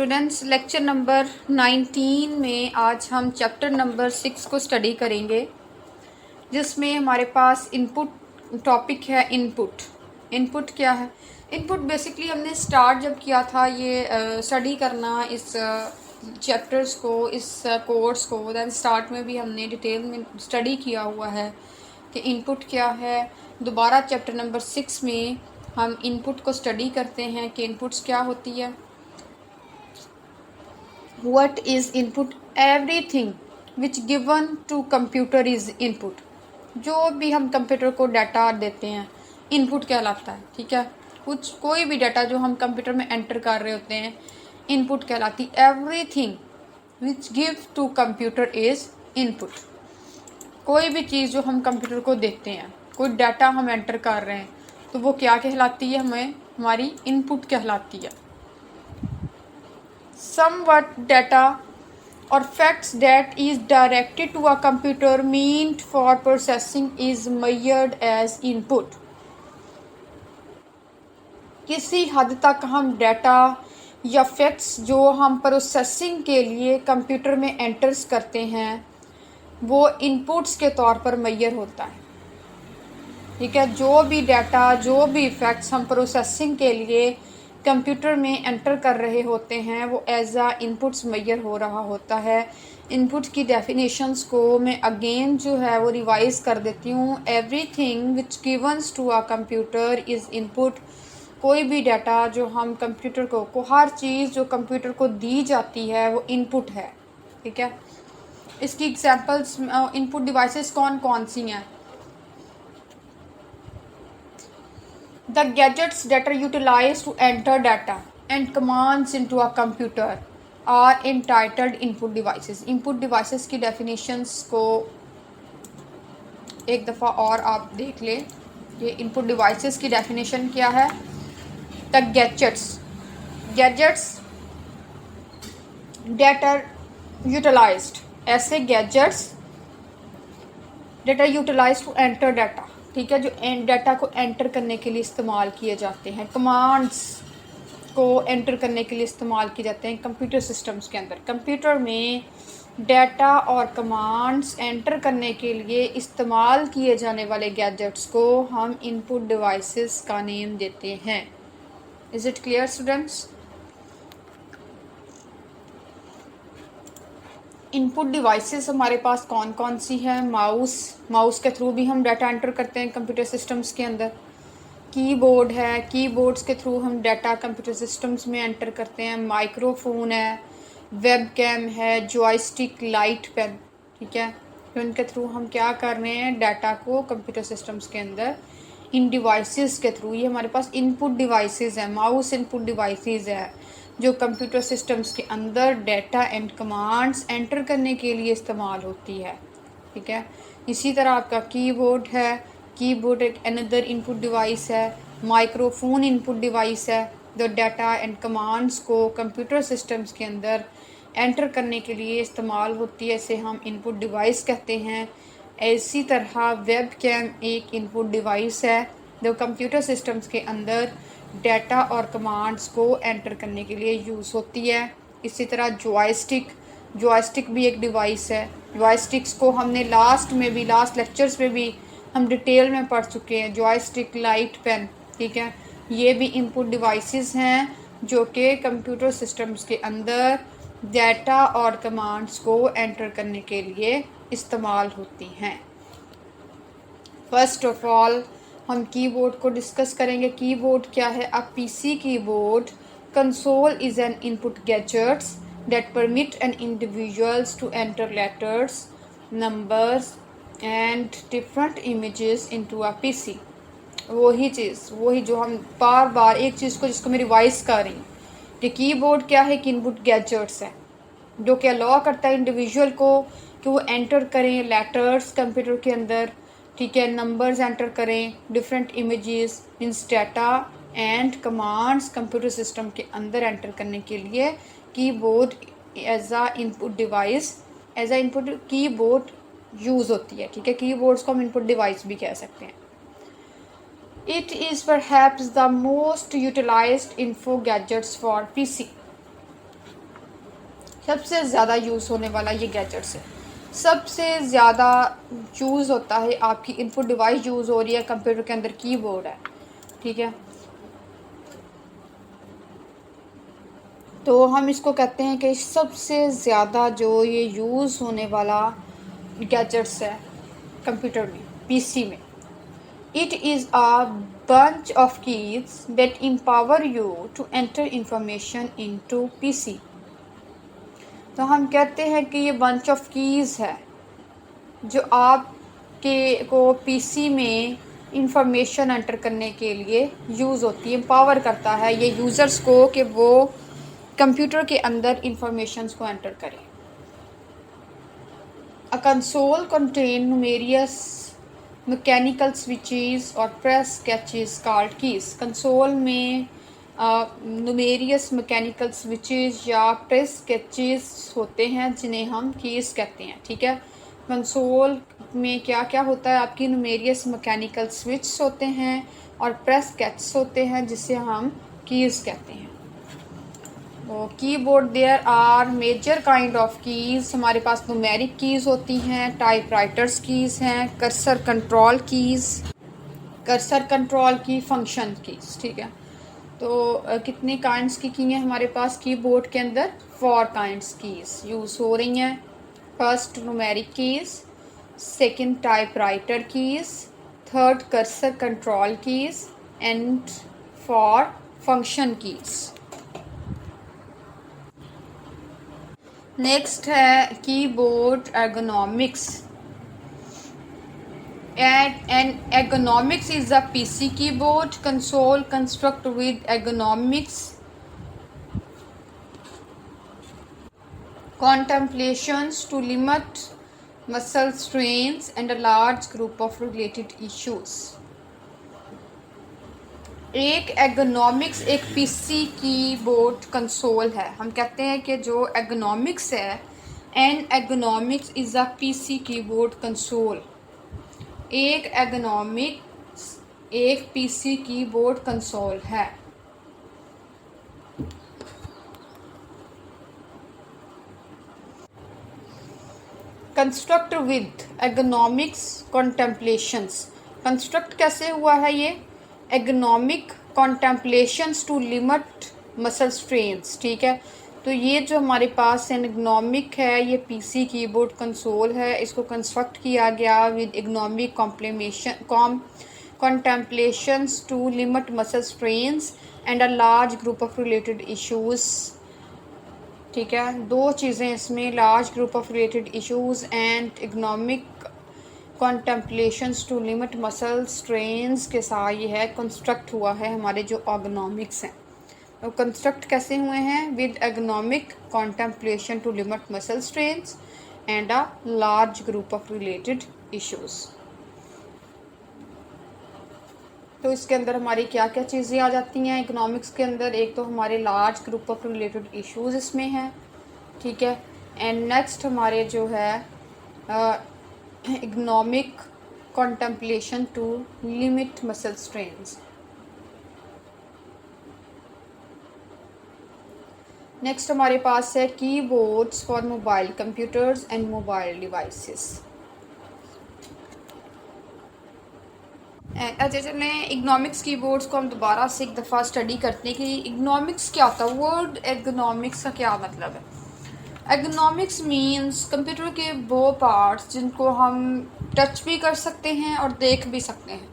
Students, lecture number 19 में आज हम चैप्टर नंबर 6 को स्टडी करेंगे, जिसमें हमारे पास इनपुट टॉपिक है। इनपुट क्या है? इनपुट बेसिकली हमने स्टार्ट जब किया था ये स्टडी करना इस चैप्टर्स को, इस कोर्स को, दैन स्टार्ट में भी हमने डिटेल में स्टडी किया हुआ है कि इनपुट क्या है। दोबारा चैप्टर नंबर 6 में हम इनपुट को स्टडी करते हैं कि इनपुट्स क्या होती है। What is input? Everything which given to computer is input. जो भी हम कंप्यूटर को डाटा देते हैं इनपुट कहलाता है। ठीक है, कोई भी डाटा जो हम कंप्यूटर में एंटर कर रहे होते हैं इनपुट कहलाती। Everything which give to computer is input. कोई भी चीज़ जो हम कंप्यूटर को देते हैं, कोई डाटा हम एंटर कर रहे हैं, तो वो क्या कहलाती है? हमारी इनपुट कहलाती है। Somewhat data or facts that is directed to a computer meant for processing is measured as input. किसी हद तक हम डाटा या फैक्ट्स जो हम प्रोसेसिंग के लिए कंप्यूटर में एंटर्स करते हैं वो इनपुट्स के तौर पर मेजर होता है। ठीक है, जो भी डाटा, जो भी फैक्ट्स हम प्रोसेसिंग के लिए कंप्यूटर में एंटर कर रहे होते हैं वो एज आ इनपुट्स मेजर हो रहा होता है। इनपुट की डेफिनेशंस को मैं अगेन जो है वो रिवाइज कर देती हूँ। Everything which givens to a computer is input. कोई भी डाटा जो हम कंप्यूटर को हर चीज़ जो कंप्यूटर को दी जाती है वो इनपुट है। ठीक है, इसकी एग्जांपल्स इनपुट डिवाइसेस कौन कौन सी हैं? The gadgets that are utilized to enter data and commands into a computer are entitled input devices. Input devices की definitions को एक दफ़ा और आप देख लें। ये input devices की definition क्या है? The gadgets that are utilized, ऐसे gadgets that are utilized to enter data। ठीक है, जो डाटा को एंटर करने के लिए इस्तेमाल किए जाते हैं, कमांड्स को एंटर करने के लिए इस्तेमाल किए जाते हैं कंप्यूटर सिस्टम्स के अंदर। कंप्यूटर में डाटा और कमांड्स एंटर करने के लिए इस्तेमाल किए जाने वाले गैजेट्स को हम इनपुट डिवाइसेस का नेम देते हैं। Is it clear students? Input devices हमारे पास कौन कौन सी है? माउस के थ्रू भी हम डाटा एंटर करते हैं कंप्यूटर सिस्टम्स के अंदर। कीबोर्ड है, कीबोर्ड्स के थ्रू हम डाटा कंप्यूटर सिस्टम्स में एंटर करते हैं। माइक्रोफोन है, वेबकैम है, जॉयस्टिक, लाइट पेन। ठीक है, तो इनके थ्रू हम क्या कर रहे हैं? डाटा को कंप्यूटर सिस्टम्स के अंदर इन डिवाइसेस के थ्रू, ये हमारे पास इनपुट डिवाइसेस हैं। माउस इनपुट डिवाइसेस है जो कंप्यूटर सिस्टम्स के अंदर डाटा एंड कमांड्स एंटर करने के लिए इस्तेमाल होती है। ठीक है, इसी तरह आपका कीबोर्ड है, कीबोर्ड एक अनदर इनपुट डिवाइस है। माइक्रोफोन इनपुट डिवाइस है जो डाटा एंड कमांड्स को कंप्यूटर सिस्टम्स के अंदर एंटर करने के लिए इस्तेमाल होती है, इसे हम इनपुट डिवाइस कहते हैं। इसी तरह वेबकैम एक इनपुट डिवाइस है जो कंप्यूटर सिस्टम्स के अंदर डाटा और कमांड्स को एंटर करने के लिए यूज़ होती है। इसी तरह जॉयस्टिक भी एक डिवाइस है। जॉयस्टिक्स को हमने लास्ट लेक्चर्स में भी हम डिटेल में पढ़ चुके हैं। जॉयस्टिक, लाइट पेन, ठीक है, ये भी इनपुट डिवाइसेस हैं जो कि कंप्यूटर सिस्टम्स के अंदर डाटा और कमांड्स को एंटर करने के लिए इस्तेमाल होती हैं। फर्स्ट ऑफ ऑल हम कीबोर्ड को डिस्कस करेंगे। कीबोर्ड क्या है? A PC keyboard console is an input gadgets that permit an individuals to enter letters, numbers and different images into a PC. वही जो हम बार बार एक चीज़ को जिसको मैं रिवाइज कर रही हूँ कि कीबोर्ड क्या है? कि इनपुट गैजेट्स है जो कि अलाउ करता है इंडिविजुअल को कि वो एंटर करें लेटर्स कंप्यूटर के अंदर। ठीक है, नंबर्स एंटर करें, different images, means data and commands computer system के अंदर एंटर करने के लिए कीबोर्ड एज आ इनपुट डिवाइस, एज आ इनपुट कीबोर्ड यूज़ होती है। ठीक है, कीबोर्ड्स को हम इनपुट डिवाइस भी कह सकते हैं। It is perhaps the most utilised info gadgets for PC. सबसे ज़्यादा यूज़ होने वाला ये गैजेट्स है। सबसे ज़्यादा यूज़ होता है, आपकी इनपुट डिवाइस यूज़ हो रही है कंप्यूटर के अंदर, कीबोर्ड है, ठीक है। तो हम इसको कहते हैं कि सबसे ज़्यादा जो ये यूज़ होने वाला गैजेट्स है कंप्यूटर में, पीसी में। It is a bunch of keys that empower you to enter information into PC। तो हम कहते हैं कि ये बंच ऑफ कीज़ है जो आपके को पीसी में इंफॉर्मेशन एंटर करने के लिए यूज़ होती है, एम्पावर करता है ये यूज़र्स को कि वो कंप्यूटर के अंदर इंफॉर्मेशंस को एंटर करें। A console contain numerous mechanical switches और press catches called keys. Console में न्यूमेरियस मैकेनिकल स्विचेस या प्रेस कैचेस होते हैं जिन्हें हम कीज कहते हैं, ठीक है। कंसोल में क्या क्या होता है, आपकी न्यूमेरियस मैकेनिकल स्विच होते हैं और प्रेस कैचेस होते हैं जिसे हम कीज कहते हैं। Keyboard there are major kind of keys. हमारे पास न्यूमेरिक कीज़ होती हैं, टाइपराइटर्स कीज़ हैं, cursor control key, function keys, ठीक है। तो कितने काइंड्स की हैं हमारे पास कीबोर्ड के अंदर? 4 काइंड्स कीज़ यूज़ हो रही हैं। First numeric keys, second typewriter keys, third cursor control keys and for function keys. Next है keyboard ergonomics. An ergonomics is a PC keyboard console construct with ergonomics contemplations to limit muscle strains and a large group of related issues। एक ergonomics एक PC keyboard console है। हम कहते हैं कि जो ergonomics है, an ergonomics is a PC keyboard console. एक एर्गोनॉमिक्स एक पीसी कीबोर्ड कंसोल है। Construct with ergonomics contemplations. Construct कैसे हुआ है ये? Ergonomic contemplations to limit muscle strains, ठीक है। तो ये जो हमारे पास एर्गोनॉमिक है, ये पीसी कीबोर्ड कंसोल है, इसको कंस्ट्रक्ट किया गया with ergonomic contemplations to limit muscle strains and a large group of related issues, ठीक है। 2 चीज़ें इसमें, large group of related issues and ergonomic contemplations to limit muscle strains के साथ ये है कंस्ट्रक्ट हुआ है हमारे जो एर्गोनॉमिक्स हैं। तो कंस्ट्रक्ट कैसे हुए हैं? With ergonomic contemplation to limit muscle strains and a large group of related issues. तो इसके अंदर हमारी क्या क्या चीज़ें आ जाती हैं इकोनॉमिक्स के अंदर? एक तो हमारे large group of related issues इसमें हैं, ठीक है। एंड नेक्स्ट हमारे जो है economic contemplation to limit muscle strains. Next हमारे पास है keyboards for mobile computers and mobile devices. अच्छा चलें इकोनॉमिक्स कीबोर्ड्स को हम दोबारा से एक दफ़ा स्टडी करते हैं कि इकोनॉमिक्स क्या होता है। वर्ड एर्गोनॉमिक्स का क्या मतलब है? एर्गोनॉमिक्स मींस कंप्यूटर के वो पार्ट्स जिनको हम टच भी कर सकते हैं और देख भी सकते हैं,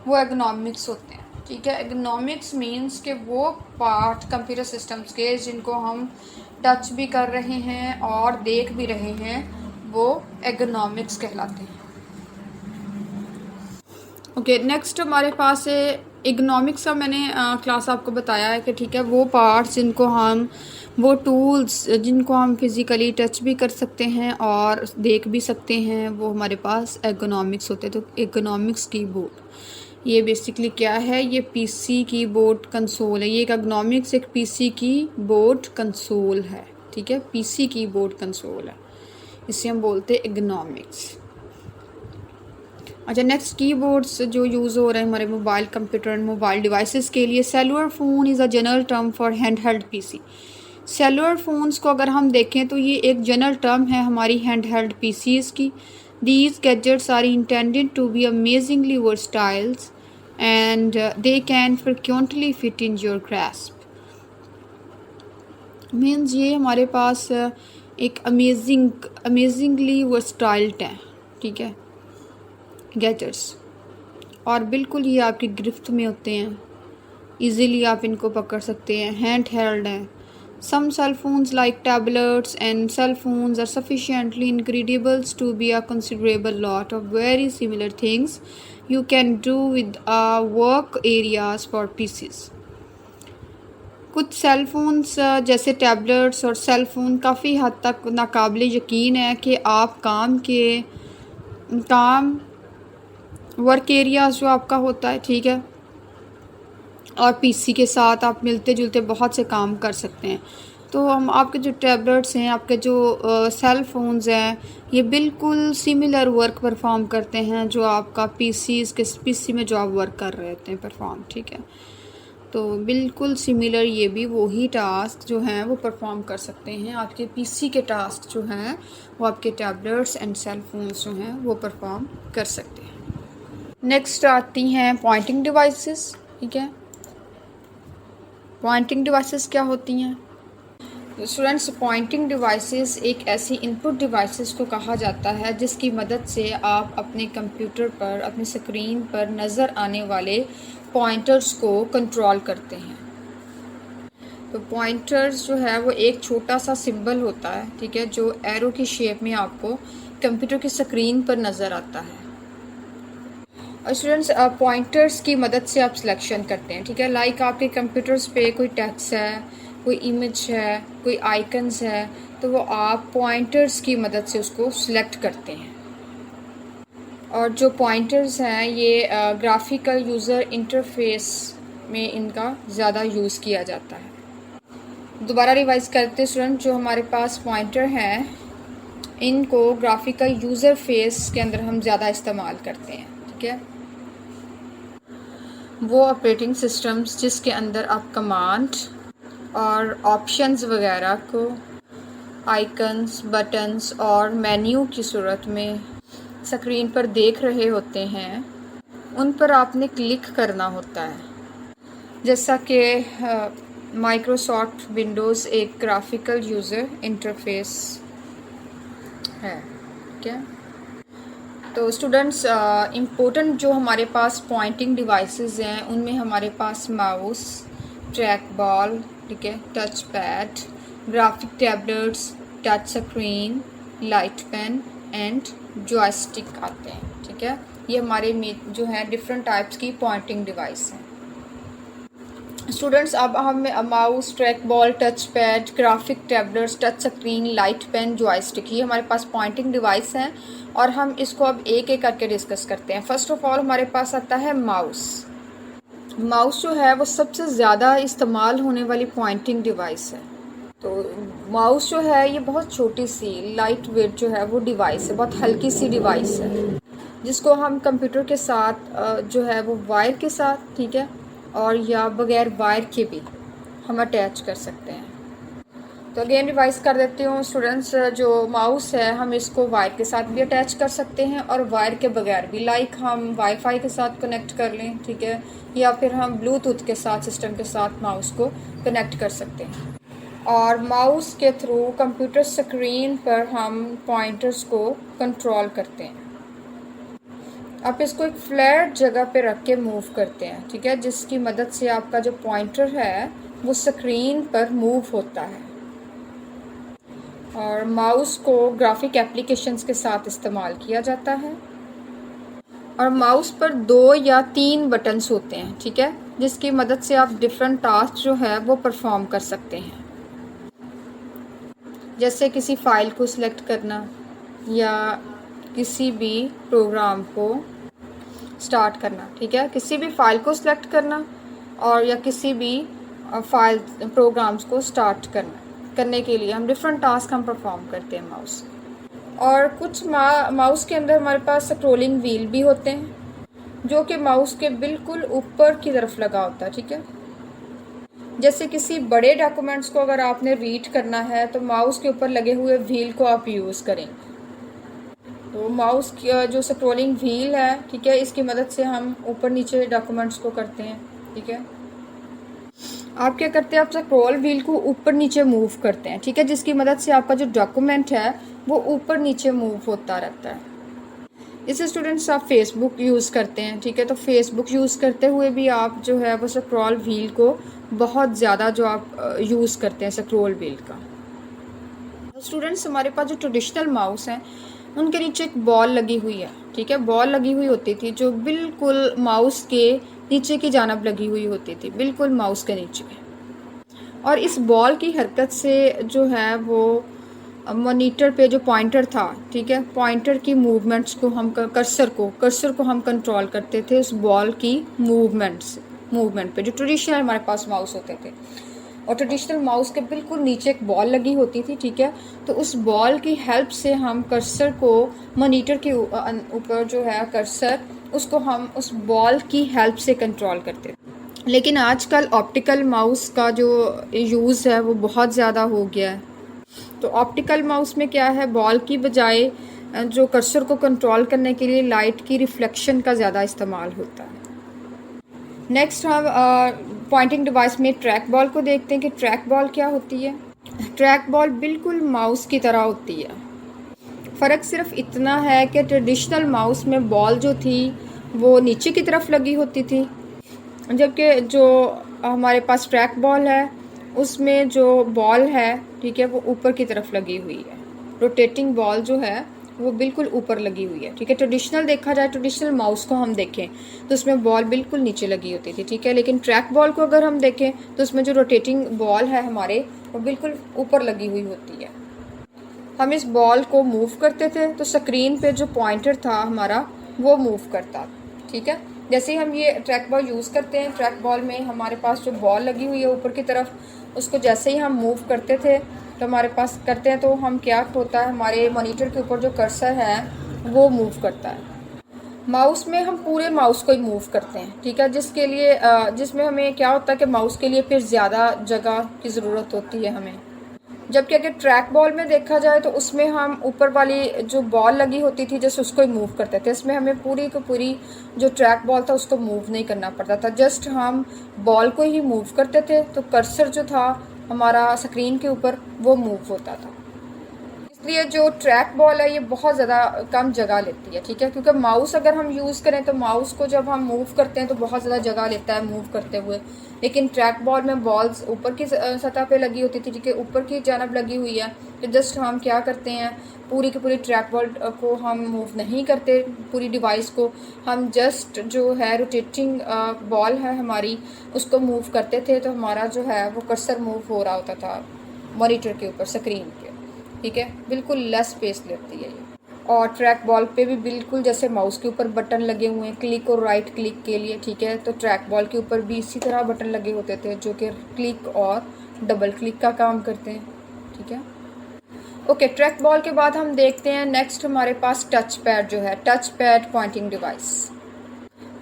वो एर्गोनॉमिक्स होते हैं, ठीक है। एर्गोनॉमिक्स मींस के वो पार्ट कंप्यूटर सिस्टम्स के जिनको हम टच भी कर रहे हैं और देख भी रहे हैं, वो एर्गोनॉमिक्स कहलाते हैं। ओके, नेक्स्ट हमारे पास है इकोनॉमिक्स का। मैंने क्लास आपको बताया है कि ठीक है, वो पार्ट्स जिनको हम, वो टूल्स जिनको हम फिज़िकली टच भी कर सकते हैं और देख भी सकते हैं, वो हमारे पास एर्गोनॉमिक्स होते हैं। तो इकोनॉमिक्स कीबोर्ड ये बेसिकली क्या है? ये पीसी कीबोर्ड कंसोल है। ये एक एर्गोनॉमिक्स एक पीसी कीबोर्ड कंसोल है, ठीक है। पीसी कीबोर्ड कंसोल है, इसे हम बोलते हैं एर्गोनॉमिक्स। अच्छा, नेक्स्ट कीबोर्ड्स जो यूज़ हो रहे हैं हमारे mobile computer and mobile devices के लिए। Cellular phone is a general term for hand held PC. Cellular phones को अगर हम देखें तो ये एक जनरल टर्म है हमारी हैंड हेल्ड पीसीज की। These gadgets are intended to be amazingly versatiles and they can frequently fit in your grasp. Means ये हमारे पास एक अमेजिंगली वर्सटाइल्ड है, ठीक है, गैजेट्स, और बिल्कुल ये आपकी गिरफ्त में होते हैं, इजीली आप इनको पकड़ सकते हैं, हैंड हेल्ड हैं। Some cell phones like tablets and cell phones are sufficiently incredibles to be a considerable lot of very similar things you can do with work areas for PCs. कुछ cell phones जैसे tablets और cell phone काफ़ी हद तक नाकाबिल यकीन है कि आप काम वर्क एरियाज जो आपका होता है, ठीक है, और पीसी के साथ आप मिलते जुलते बहुत से काम कर सकते हैं। तो हम आपके जो टैबलेट्स हैं, आपके जो सेल फ़ोन्स हैं, ये बिल्कुल सिमिलर वर्क परफॉर्म करते हैं जो आपका पीसी में जो आप वर्क कर रहे होते हैं परफॉर्म, ठीक है। तो बिल्कुल सिमिलर ये भी वही टास्क जो हैं वो परफॉर्म कर सकते हैं। आपके पीसी के टास्क जो हैं वो आपके टैबलेट्स एंड सेल फोन्स जो हैं वो परफॉर्म कर सकते हैं। नेक्स्ट आती हैं पॉइंटिंग डिवाइसेस, ठीक है। पॉइंटिंग डिवाइसेस क्या होती हैं? स्टूडेंट्स, पॉइंटिंग डिवाइसेस एक ऐसी इनपुट डिवाइसेस को कहा जाता है जिसकी मदद से आप अपने कंप्यूटर पर, अपनी स्क्रीन पर नज़र आने वाले पॉइंटर्स को कंट्रोल करते हैं। तो पॉइंटर्स जो है वो एक छोटा सा सिंबल होता है, ठीक है, जो एरो की शेप में आपको कंप्यूटर की स्क्रीन पर नज़र आता है। और स्टूडेंट्स, पॉइंटर्स की मदद से आप सिलेक्शन करते हैं, ठीक है। लाइक आपके कंप्यूटर्स पे कोई टेक्स्ट है, कोई इमेज है, कोई आइकन्स है, तो वो आप पॉइंटर्स की मदद से उसको सिलेक्ट करते हैं। और जो पॉइंटर्स हैं ये ग्राफिकल यूज़र इंटरफेस में इनका ज़्यादा यूज़ किया जाता है। दोबारा रिवाइज करते स्टूडेंट, जो हमारे पास पॉइंटर हैं इनको ग्राफिकल यूज़र फेस के अंदर हम ज़्यादा इस्तेमाल करते हैं, ठीक है। वो ऑपरेटिंग सिस्टम्स जिसके अंदर आप कमांड और ऑप्शंस वगैरह को आइकन्स, बटन्स और मेन्यू की सूरत में स्क्रीन पर देख रहे होते हैं, उन पर आपने क्लिक करना होता है। जैसा कि माइक्रोसॉफ्ट विंडोज़ एक ग्राफिकल यूज़र इंटरफेस है, ठीक है। तो स्टूडेंट्स, इम्पोर्टेंट जो हमारे पास पॉइंटिंग डिवाइसेस हैं उनमें हमारे पास माउस, ट्रैक बॉल, ठीक है, touch pad, graphic tablets, touch screen, light pen and joystick आते हैं, ठीक है। ये हमारे में जो है डिफरेंट टाइप्स की पॉइंटिंग डिवाइस हैं। स्टूडेंट्स, अब हम mouse, track ball, touch pad, graphic tablets, touch screen, light pen, joystick, ये हमारे पास पॉइंटिंग डिवाइस हैं और हम इसको अब एक एक करके डिस्कस करते हैं। फर्स्ट ऑफ ऑल हमारे पास आता है माउस। माउस जो है वो सबसे ज़्यादा इस्तेमाल होने वाली पॉइंटिंग डिवाइस है। तो माउस जो है ये बहुत छोटी सी लाइट वेट जो है वो डिवाइस है, बहुत हल्की सी डिवाइस है जिसको हम कंप्यूटर के साथ जो है वो वायर के साथ, ठीक है, और या बगैर वायर के भी हम अटैच कर सकते हैं। तो अगेन रिवाइज कर देती हूँ स्टूडेंट्स, जो माउस है हम इसको वायर के साथ भी अटैच कर सकते हैं और वायर के बगैर भी, लाइक हम वाईफाई के साथ कनेक्ट कर लें, ठीक है, या फिर हम ब्लूटूथ के साथ सिस्टम के साथ माउस को कनेक्ट कर सकते हैं। और माउस के थ्रू कंप्यूटर स्क्रीन पर हम पॉइंटर्स को कंट्रोल करते हैं। आप इसको एक फ्लैट जगह पे रख के मूव करते हैं, ठीक है, जिसकी मदद से आपका जो पॉइंटर है वो स्क्रीन पर मूव होता है। और माउस को ग्राफिक एप्लीकेशंस के साथ इस्तेमाल किया जाता है। और माउस पर 2 या 3 बटन्स होते हैं, ठीक है, जिसकी मदद से आप डिफरेंट टास्क जो है वो परफॉर्म कर सकते हैं। जैसे किसी फाइल को सिलेक्ट करना या किसी भी प्रोग्राम को स्टार्ट करना, ठीक है, किसी भी फाइल को सिलेक्ट करना और या किसी भी फाइल प्रोग्राम्स को स्टार्ट करने के लिए हम डिफरेंट टास्क हम परफॉर्म करते हैं माउस। और कुछ माउस के अंदर हमारे पास स्क्रोलिंग व्हील भी होते हैं जो कि माउस के बिल्कुल ऊपर की तरफ लगा होता है, ठीक है। जैसे किसी बड़े डॉक्यूमेंट्स को अगर आपने रीड करना है तो माउस के ऊपर लगे हुए व्हील को आप यूज़ करेंगे। तो माउस की जो स्क्रॉलिंग व्हील है, ठीक है, इसकी मदद से हम ऊपर नीचे डॉक्यूमेंट्स को करते हैं। ठीक है, आप क्या करते हैं, आप स्क्रॉल व्हील को ऊपर नीचे मूव करते हैं। ठीक है, जिसकी मदद से आपका जो डॉक्यूमेंट है वो ऊपर नीचे मूव होता रहता है। इसे स्टूडेंट्स आप फेसबुक यूज़ करते हैं। ठीक है, तो फेसबुक यूज़ करते हुए भी आप जो है वो स्क्रॉल व्हील को बहुत ज़्यादा जो आप यूज़ करते हैं स्क्रॉल व्हील का। स्टूडेंट्स, हमारे पास जो ट्रेडिशनल माउस हैं उनके नीचे एक बॉल लगी हुई है। ठीक है, बॉल लगी हुई होती थी जो बिल्कुल माउस के नीचे की जानब लगी हुई होती थी, बिल्कुल माउस के नीचे। और इस बॉल की हरकत से जो है वो मॉनिटर पे जो पॉइंटर था, ठीक है, पॉइंटर की मूवमेंट्स को हम कर्सर को हम कंट्रोल करते थे उस बॉल की मूवमेंट पे, जो ट्रेडिशनल हमारे पास माउस होते थे। और ट्रेडिशनल माउस के बिल्कुल नीचे एक बॉल लगी होती थी। ठीक है, तो उस बॉल की हेल्प से हम कर्सर को मॉनिटर के ऊपर जो है कर्सर, उसको हम उस बॉल की हेल्प से कंट्रोल करते थे। लेकिन आजकल ऑप्टिकल माउस का जो यूज़ है वो बहुत ज़्यादा हो गया है। तो ऑप्टिकल माउस में क्या है, बॉल की बजाय जो कर्सर को कंट्रोल करने के लिए लाइट की रिफ्लेक्शन का ज़्यादा इस्तेमाल होता है। नेक्स्ट हम पॉइंटिंग डिवाइस में ट्रैक बॉल को देखते हैं कि ट्रैक बॉल क्या होती है। ट्रैक बॉल बिल्कुल माउस की तरह होती है। फ़र्क सिर्फ इतना है कि ट्रेडिशनल माउस में बॉल जो थी वो नीचे की तरफ लगी होती थी, जबकि जो हमारे पास ट्रैक बॉल है उसमें जो बॉल है, ठीक है, वो ऊपर की तरफ लगी हुई है। रोटेटिंग बॉल जो है वो बिल्कुल ऊपर लगी हुई है। ठीक है, ट्रेडिशनल देखा जाए, ट्रेडिशनल माउस को हम देखें तो उसमें बॉल बिल्कुल नीचे लगी होती थी। ठीक है, लेकिन ट्रैक बॉल को अगर हम देखें तो उसमें जो रोटेटिंग बॉल है हमारे, वो बिल्कुल ऊपर लगी हुई होती है। हम इस बॉल को मूव करते थे तो स्क्रीन पे जो पॉइंटर था हमारा वो मूव करता। ठीक है, जैसे ही हम ये ट्रैक बॉल यूज़ करते हैं, ट्रैक बॉल में हमारे पास जो बॉल लगी हुई है ऊपर की तरफ, उसको जैसे ही हम मूव करते थे तो हमारे पास करते हैं तो हम क्या होता है, हमारे मॉनिटर के ऊपर जो कर्सर है वो मूव करता है। माउस में हम पूरे माउस को ही मूव करते हैं। ठीक है, जिसके लिए जिसमें हमें क्या होता है कि माउस के लिए फिर ज़्यादा जगह की ज़रूरत होती है हमें। जबकि अगर ट्रैक बॉल में देखा जाए तो उसमें हम ऊपर वाली जो बॉल लगी होती थी जस्ट उसको ही मूव करते थे। इसमें हमें पूरी की पूरी जो ट्रैक बॉल था उसको मूव नहीं करना पड़ता था, जस्ट हम बॉल को ही मूव करते थे तो कर्सर जो था हमारा स्क्रीन के ऊपर वो मूव होता था। इसलिए जो ट्रैक बॉल है ये बहुत ज़्यादा कम जगह लेती है। ठीक है, क्योंकि माउस अगर हम यूज़ करें तो माउस को जब हम मूव करते हैं तो बहुत ज़्यादा जगह लेता है मूव करते हुए। लेकिन ट्रैक बॉल में बॉल्स ऊपर की सतह पे लगी होती थी, ठीक है, ऊपर की जानब लगी हुई है, तो जस्ट हम क्या करते हैं, पूरी की पूरी ट्रैक बॉल को हम मूव नहीं करते, पूरी डिवाइस को हम जस्ट जो है रोटेटिंग बॉल है हमारी उसको मूव करते थे तो हमारा जो है वो कर्सर मूव हो रहा होता था मॉनिटर के ऊपर, स्क्रीन पे। ठीक है, बिल्कुल लेस स्पेस लेती है ये। और ट्रैक बॉल पे भी बिल्कुल जैसे माउस के ऊपर बटन लगे हुए हैं क्लिक और राइट क्लिक के लिए, ठीक है, तो ट्रैक बॉल के ऊपर भी इसी तरह बटन लगे होते थे जो कि क्लिक और डबल क्लिक का काम करते हैं। ठीक है, ओके, ट्रैक बॉल के बाद हम देखते हैं नेक्स्ट हमारे पास टच पैड जो है, टच पैड पॉइंटिंग डिवाइस।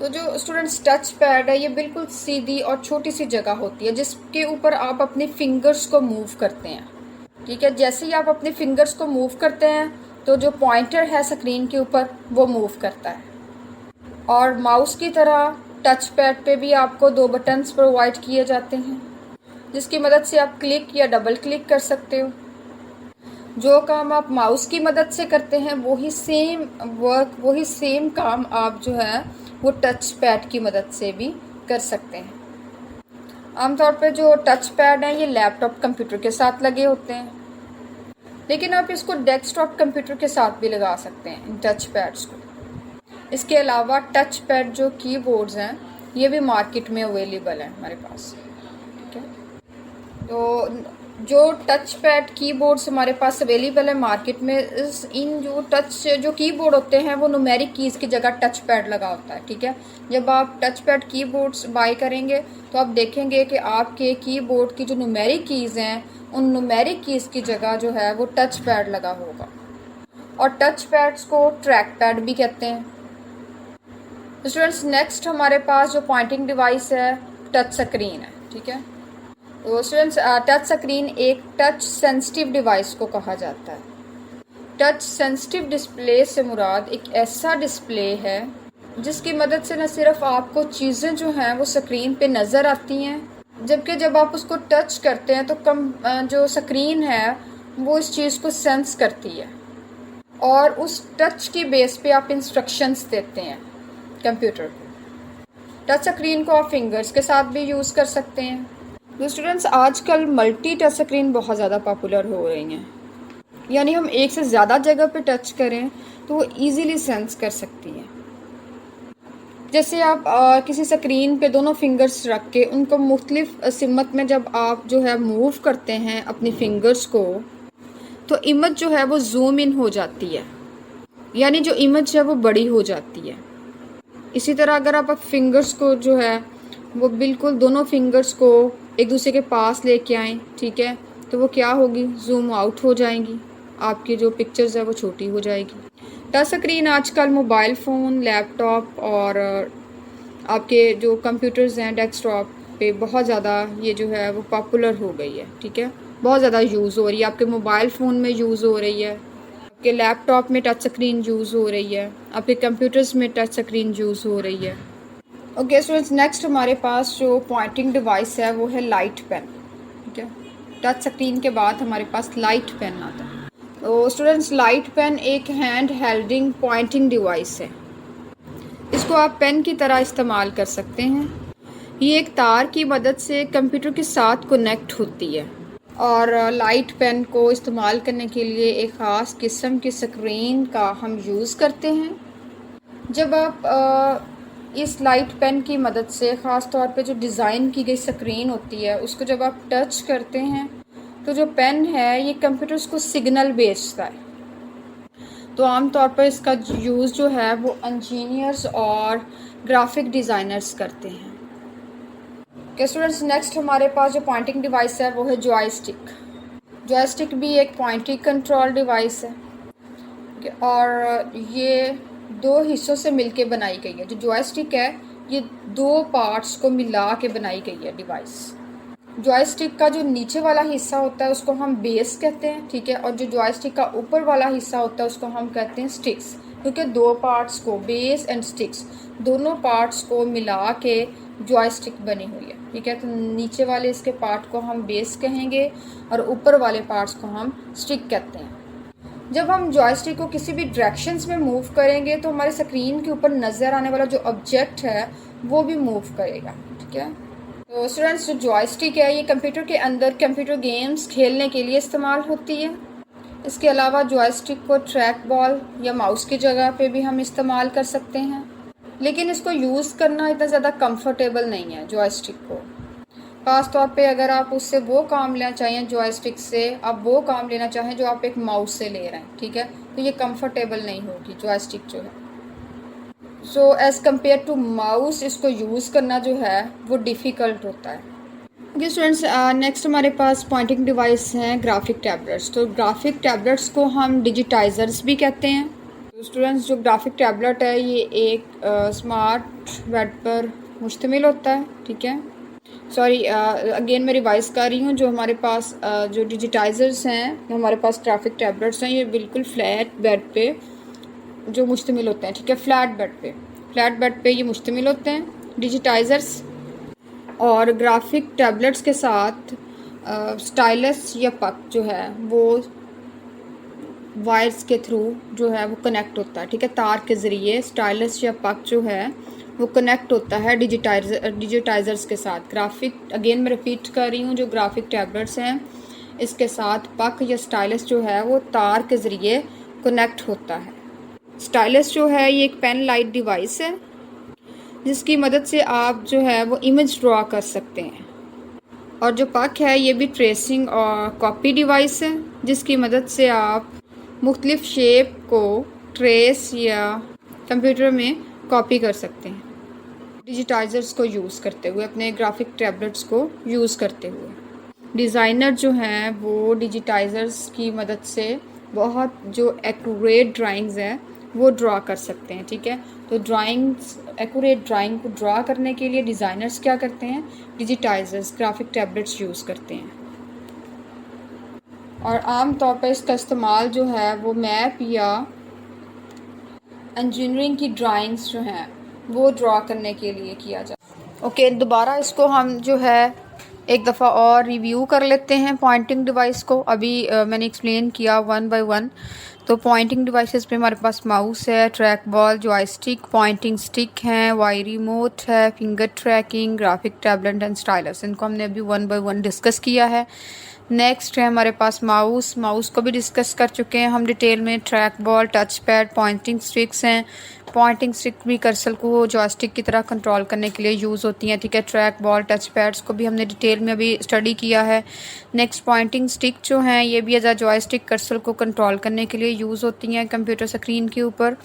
तो जो स्टूडेंट्स टच पैड है ये बिल्कुल सीधी और छोटी सी जगह होती है जिसके ऊपर आप अपने फिंगर्स को मूव करते हैं। ठीक है, जैसे ही आप अपने फिंगर्स को मूव करते हैं तो जो पॉइंटर है स्क्रीन के ऊपर वो मूव करता है। और माउस की तरह टच पैड पे भी आपको 2 बटन्स प्रोवाइड किए जाते हैं जिसकी मदद से आप क्लिक या डबल क्लिक कर सकते हो। जो काम आप माउस की मदद से करते हैं वही सेम काम आप जो है वो टच पैड की मदद से भी कर सकते हैं। आमतौर पे जो टच पैड हैं ये लैपटॉप कंप्यूटर के साथ लगे होते हैं, लेकिन आप इसको डेस्कटॉप कंप्यूटर के साथ भी लगा सकते हैं इन टच पैड्स को। इसके अलावा टच पैड जो कीबोर्ड्स हैं ये भी मार्केट में अवेलेबल हैं हमारे पास। ठीक है, तो जो टच पैड कीबोर्ड्स हमारे पास अवेलेबल है मार्केट में, इन जो कीबोर्ड होते हैं वो न्यूमेरिक कीज़ की जगह टच पैड लगा होता है। ठीक है, जब आप टच पैड कीबोर्ड्स बाय करेंगे तो आप देखेंगे कि आपके कीबोर्ड की जो न्यूमेरिक कीज़ हैं उन न्यूमेरिक कीज़ की जगह जो है वो टच पैड लगा होगा। और टच पैड्स को ट्रैक पैड भी कहते हैं। स्टूडेंट्स, नेक्स्ट हमारे पास जो पॉइंटिंग डिवाइस है टच स्क्रीन है। ठीक है, तो स्टूडेंट्स, टच स्क्रीन एक टच सेंसिटिव डिवाइस को कहा जाता है। टच सेंसिटिव डिस्प्ले से मुराद एक ऐसा डिस्प्ले है जिसकी मदद से न सिर्फ आपको चीज़ें जो हैं वो स्क्रीन पे नज़र आती हैं, जबकि जब आप उसको टच करते हैं तो जो स्क्रीन है वो इस चीज़ को सेंस करती है और उस टच की बेस पे आप इंस्ट्रक्शंस देते हैं कंप्यूटर को। टच स्क्रीन को आप फिंगर्स के साथ भी यूज़ कर सकते हैं। तो स्टूडेंट्स, आजकल मल्टी टच स्क्रीन बहुत ज़्यादा पॉपुलर हो रही हैं, यानी हम एक से ज़्यादा जगह पे टच करें तो वो इजीली सेंस कर सकती है। जैसे आप किसी स्क्रीन पे दोनों फिंगर्स रख के उनको मुख्तलिफ सिमत में जब आप जो है मूव करते हैं अपनी फिंगर्स को, तो इमेज जो है वो जूम इन हो जाती है, यानी जो इमेज है वो बड़ी हो जाती है। इसी तरह अगर आप फिंगर्स को जो है वो बिल्कुल दोनों फिंगर्स को एक दूसरे के पास लेके आएँ, ठीक है, तो वो क्या होगी, जूम आउट हो जाएंगी, आपकी जो पिक्चर्स है वो छोटी हो जाएगी। टच स्क्रीन आजकल मोबाइल फ़ोन, लैपटॉप और आपके जो कंप्यूटर्स हैं डेस्कटॉप पे बहुत ज़्यादा ये जो है वो पॉपुलर हो गई है, ठीक है, बहुत ज़्यादा यूज़ हो रही है। आपके मोबाइल फ़ोन में यूज़ हो रही है, आपके लैपटॉप में टच स्क्रीन यूज़ हो रही है, आपके कंप्यूटर्स में टच स्क्रीन यूज़ हो रही है। ओके स्टूडेंट्स, नेक्स्ट हमारे पास जो पॉइंटिंग डिवाइस है वो है लाइट पेन, ठीक है। टच स्क्रीन के बाद हमारे पास लाइट पेन आता है। तो स्टूडेंट्स, लाइट पेन एक हैंड हेल्डिंग पॉइंटिंग डिवाइस है। इसको आप पेन की तरह इस्तेमाल कर सकते हैं। ये एक तार की मदद से कंप्यूटर के साथ कनेक्ट होती है और लाइट पेन को इस्तेमाल करने के लिए एक ख़ास किस्म की स्क्रीन का हम यूज़ करते हैं। जब आप इस लाइट पेन की मदद से ख़ास तौर पे जो डिज़ाइन की गई स्क्रीन होती है उसको जब आप टच करते हैं तो जो पेन है ये कंप्यूटर्स को सिग्नल भेजता है। तो आम तौर पर इसका यूज़ जो है वो इंजीनियर्स और ग्राफिक डिज़ाइनर्स करते हैं। ओके स्टूडेंट्स, नेक्स्ट हमारे पास जो पॉइंटिंग डिवाइस है वो है जॉयस्टिक। जॉयस्टिक भी एक पॉइंटिंग कंट्रोल डिवाइस है और ये दो हिस्सों से मिलके बनाई गई है। जो जॉयस्टिक है ये दो पार्ट्स को मिला के बनाई गई है डिवाइस। जॉयस्टिक का जो नीचे वाला हिस्सा होता है उसको हम बेस कहते हैं, ठीक है, और जो जॉयस्टिक का ऊपर वाला हिस्सा होता है उसको हम कहते हैं स्टिक्स, क्योंकि दो पार्ट्स को, बेस एंड स्टिक्स, दोनों पार्ट्स को मिला के जॉयस्टिक बनी हुई है, ठीक है। तो नीचे वाले इसके पार्ट को हम बेस कहेंगे और ऊपर वाले पार्ट्स को हम स्टिक कहते हैं। जब हम जॉयस्टिक को किसी भी डायरेक्शंस में मूव करेंगे तो हमारे स्क्रीन के ऊपर नज़र आने वाला जो ऑब्जेक्ट है वो भी मूव करेगा, ठीक है। तो स्टूडेंट्स, जो जॉयस्टिक है ये कंप्यूटर के अंदर कंप्यूटर गेम्स खेलने के लिए इस्तेमाल होती है। इसके अलावा जॉयस्टिक को ट्रैक बॉल या माउस की जगह पे भी हम इस्तेमाल कर सकते हैं, लेकिन इसको यूज़ करना इतना ज़्यादा कंफर्टेबल नहीं है जॉयस्टिक को। ख़ास तौर पे अगर आप उससे वो काम लेना चाहें, जॉयस्टिक से आप वो काम लेना चाहें जो आप एक माउस से ले रहे हैं, ठीक है, तो ये कंफर्टेबल नहीं होगी जॉयस्टिक जो है। So as compare to mouse इसको यूज़ करना जो है वो डिफ़िकल्ट होता है। ओके स्टूडेंट्स, नेक्स्ट हमारे पास पॉइंटिंग डिवाइस हैं ग्राफिक टैबलेट्स। तो ग्राफिक टैबलेट्स को हम डिजिटाइजर्स भी कहते हैं। तो स्टूडेंट्स, जो ग्राफिक टैबलेट है ये एक स्मार्ट बेड पर मुश्तमिल होता है, ठीक है। सॉरी, अगेन मैं रिवाइज़ कर रही हूँ। जो हमारे पास जो डिजिटाइजर्स हैं, जो हमारे पास ग्राफिक टैबलेट्स हैं, ये बिल्कुल फ्लैट बेड पे जो मुश्तमिल होते हैं, ठीक है, फ्लैट बेड पे ये मुश्तमिल होते हैं डिजिटाइजर्स। और ग्राफिक टैबलेट्स के साथ स्टाइलस या पक जो है वो वायर्स के थ्रू जो है वो कनेक्ट होता है, ठीक है, तार के ज़रिए स्टाइलस या पक जो है वो कनेक्ट होता है डिजिटाइजर्स के साथ। ग्राफिक, अगेन मैं रिपीट कर रही हूँ, जो ग्राफिक टैबलेट्स हैं इसके साथ पक या स्टाइलस जो है वो तार के ज़रिए कनेक्ट होता है। स्टाइलस जो है ये एक पेन लाइट डिवाइस है जिसकी मदद से आप जो है वो इमेज ड्रॉ कर सकते हैं। और जो पक है ये भी ट्रेसिंग और कॉपी डिवाइस है जिसकी मदद से आप मुख्तलिफ शेप को ट्रेस या कंप्यूटर में कॉपी कर सकते हैं डिजिटाइजर्स को यूज़ करते हुए, अपने ग्राफिक टैबलेट्स को यूज़ करते हुए। डिज़ाइनर जो हैं वो डिजिटाइजर्स की मदद से बहुत जो एक्यूरेट ड्राइंग्स हैं वो ड्रा कर सकते हैं। ठीक है, तो ड्राइंग्स, एक्यूरेट ड्राइंग को ड्रा करने के लिए डिज़ाइनर्स क्या करते हैं, डिजिटाइजर्स, ग्राफिक टैबलेट्स यूज़ करते हैं। और आम तौर पर इसका इस्तेमाल जो है वो मैप या इंजीनियरिंग की ड्राइंग्स जो हैं वो ड्रा करने के लिए किया जाता है। ओके, दोबारा इसको हम जो है एक दफ़ा और रिव्यू कर लेते हैं पॉइंटिंग डिवाइस को। अभी मैंने एक्सप्लेन किया वन बाय वन। तो पॉइंटिंग डिवाइसेस पे हमारे पास माउस है, track ball, joystick, pointing stick है, वाई रिमोट है, finger tracking, graphic tablet and stylus. इनको हमने अभी वन बाय वन डिस्कस किया है। नेक्स्ट है हमारे पास माउस। माउस को भी डिस्कस कर चुके हैं हम डिटेल में। Track ball, touch pad, pointing sticks हैं। पॉइंटिंग स्टिक भी कर्सर को जॉयस्टिक की तरह कंट्रोल करने के लिए यूज़ होती हैं। ठीक है, ट्रैक बॉल, टच पैड्स को भी हमने डिटेल में अभी स्टडी किया है। नेक्स्ट पॉइंटिंग स्टिक जो हैं ये भी एज अ जॉयस्टिक कर्सर को कंट्रोल करने के लिए यूज़ होती हैं कंप्यूटर स्क्रीन के ऊपर।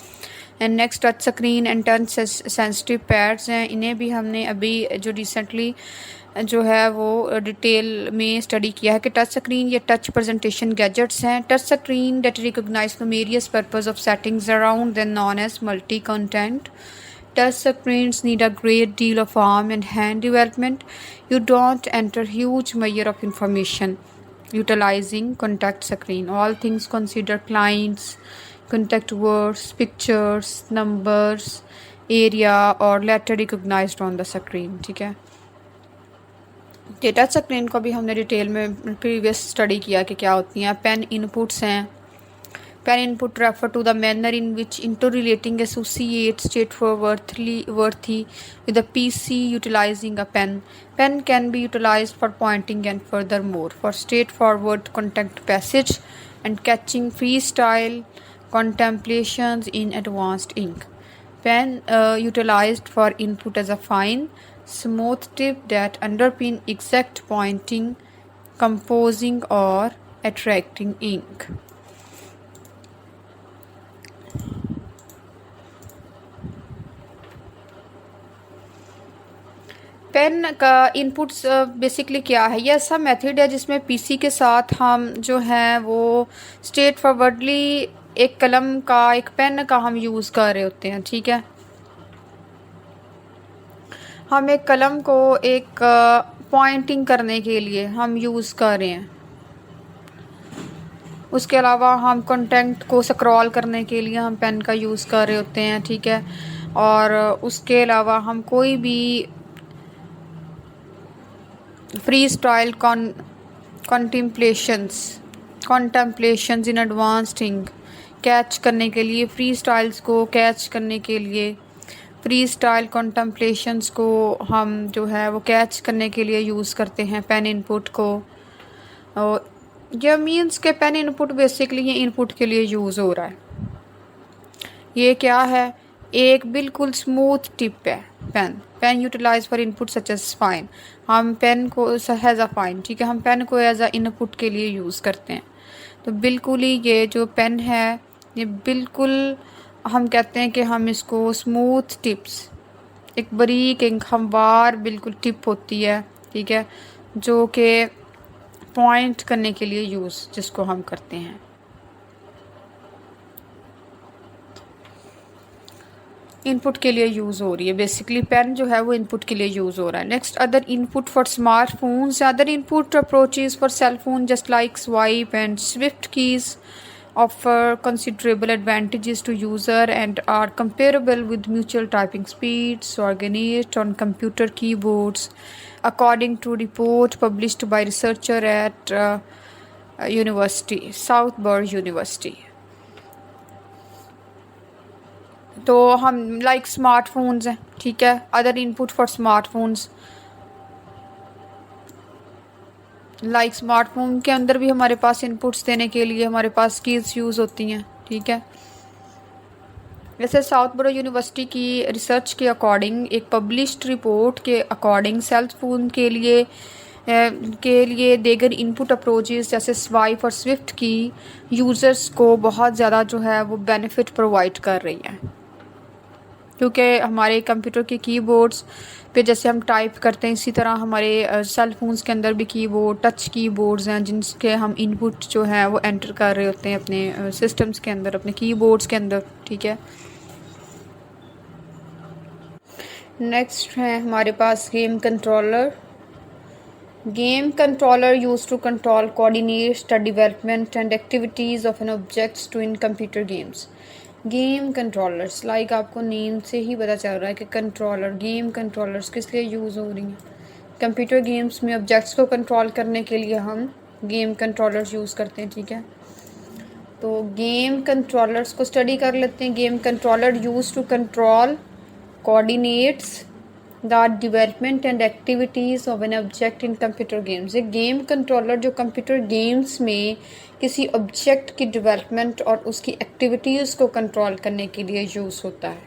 And next touch screen and touch sensitive pads हैं, इन्हें भी हमने अभी जो रिसेंटली जो है वो डिटेल में स्टडी किया है कि टच स्क्रीन या टच प्रेजेंटेशन गैजेट्स हैं। Touch screen that recognize numerous purpose of settings around then known as multi-content. Touch screens need a great deal of arm and hand development. You don't enter huge measure of information utilizing contact screen. All things consider clients, contact words, pictures, numbers, area or letter recognized on the screen. ठीक है, touch screen को भी हमने detail में previous study किया कि क्या होती हैं। पेन इनपुट्स हैं। Pen input refer to the manner in which interrelating associate straightforwardly with a PC utilizing a pen. Pen can be utilized for pointing and furthermore for straightforward contact passage and catching freestyle contemplations in advanced ink. Pen utilized for input as a fine smooth tip that underpin exact pointing, composing or attracting ink. Pen का inputs basically क्या है, ये ऐसा method है जिसमें PC के साथ हम जो है वो स्ट्रेट फॉरवर्डली एक कलम का, एक पेन का हम यूज़ कर रहे होते हैं। ठीक है, हम एक कलम को एक पॉइंटिंग करने के लिए हम यूज़ कर रहे हैं। उसके अलावा हम कंटेंट को स्क्रॉल करने के लिए हम पेन का यूज़ कर रहे होते हैं। ठीक है, और उसके अलावा हम कोई भी free style contemplations in advanced catch करने के लिए, फ्री स्टाइल्स को कैच करने के लिए, फ्री स्टाइल कॉन्टेम्पलेशंस को हम जो है वो कैच करने के लिए यूज़ करते हैं पेन इनपुट को। और यह मीन्स के पेन इनपुट बेसिकली ये इनपुट के लिए यूज़ हो रहा है। ये क्या है, एक बिल्कुल स्मूथ टिप है pen utilise for input such as fine. हम पेन को एज अ फाइन, ठीक है, हम पेन को एज अ इनपुट के लिए यूज़ करते हैं। तो बिल्कुल ही ये जो पेन है ये बिल्कुल हम कहते हैं कि हम इसको स्मूथ टिप्स, एक बारीक एक हमवार बिल्कुल टिप होती है। ठीक है, जो कि पॉइंट करने के लिए यूज़ जिसको हम करते हैं। इनपुट के लिए यूज़ हो रही है बेसिकली, पेन जो है वो इनपुट के लिए यूज़ हो रहा है। Next, other input for smartphones, other input approaches for sale phone just like swipe and Swift keys offer considerable advantages to user and are comparable with mutual typing speeds organized on computer keyboards, according to report published by researcher at Southbury University. तो हम like smartphones हैं, ठीक है, other input for smartphones like smartphone के अंदर भी हमारे पास inputs देने के लिए हमारे पास कीज़ यूज़ होती हैं। ठीक है, वैसे साउथबरो यूनिवर्सिटी की रिसर्च के अकॉर्डिंग, एक पब्लिश्ड रिपोर्ट के अकॉर्डिंग, सेल फोन के लिए देगर इनपुट अप्रोचेस जैसे स्वाइप और स्विफ्ट की यूज़र्स को बहुत ज़्यादा जो है वो बेनिफिट प्रोवाइड कर रही हैं। क्योंकि हमारे कंप्यूटर के कीबोर्ड्स पे जैसे हम टाइप करते हैं इसी तरह हमारे सेल फोन्स के अंदर भी कीबोर्ड टच कीबोर्ड्स हैं जिनके हम इनपुट जो है वो एंटर कर रहे होते हैं अपने सिस्टम्स के अंदर, अपने कीबोर्ड्स के अंदर, ठीक है। नेक्स्ट है हमारे पास game controller. Game controller use to control coordinate the development and activities of an objects to in computer games. Game controllers, like आपको नेम से ही पता चल रहा है कि कंट्रोलर, गेम कंट्रोलर्स किस लिए यूज़ हो रही हैं। कंप्यूटर गेम्स में ऑब्जेक्ट्स को कंट्रोल करने के लिए हम गेम कंट्रोलर्स यूज़ करते हैं, ठीक है। तो गेम कंट्रोलर्स को स्टडी कर लेते हैं। Game controller use to control coordinates the development and activities of an object in computer games. एक गेम कंट्रोलर जो कंप्यूटर गेम्स में किसी ऑब्जेक्ट की डेवलपमेंट और उसकी एक्टिविटीज़ को कंट्रोल करने के लिए यूज़ होता है,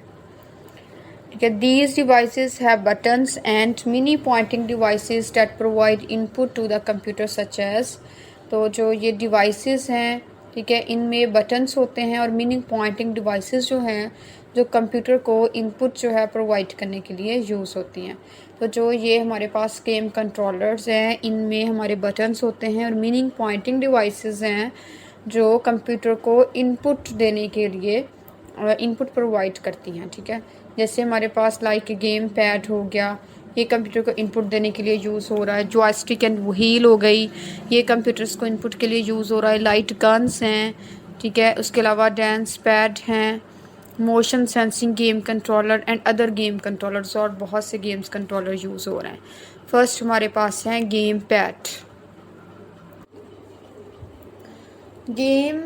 ठीक है। These devices have buttons and mini pointing devices that provide input to the computer such as. तो जो ये डिवाइसेस हैं, ठीक है, इनमें बटन्स होते हैं और मिनी पॉइंटिंग डिवाइसेस जो हैं जो कंप्यूटर को इनपुट जो है प्रोवाइड करने के लिए यूज़ होती हैं। तो जो ये हमारे पास गेम कंट्रोलर्स हैं इनमें हमारे बटन्स होते हैं और मीनिंग पॉइंटिंग डिवाइसेस हैं जो कंप्यूटर को इनपुट देने के लिए इनपुट प्रोवाइड करती हैं, ठीक है। जैसे हमारे पास लाइक गेम पैड हो गया, ये कंप्यूटर को इनपुट देने के लिए यूज़ हो रहा है। जॉयस्टिक एंड व्हील हो गई, ये कंप्यूटर्स को इनपुट के लिए यूज़ हो रहा है। लाइट गन्स हैं, ठीक है। उसके अलावा डांस पैड हैं, motion sensing game controller and other game controllers, और बहुत से गेम्स कंट्रोलर यूज़ हो रहे हैं। फर्स्ट हमारे पास हैं game pad. Game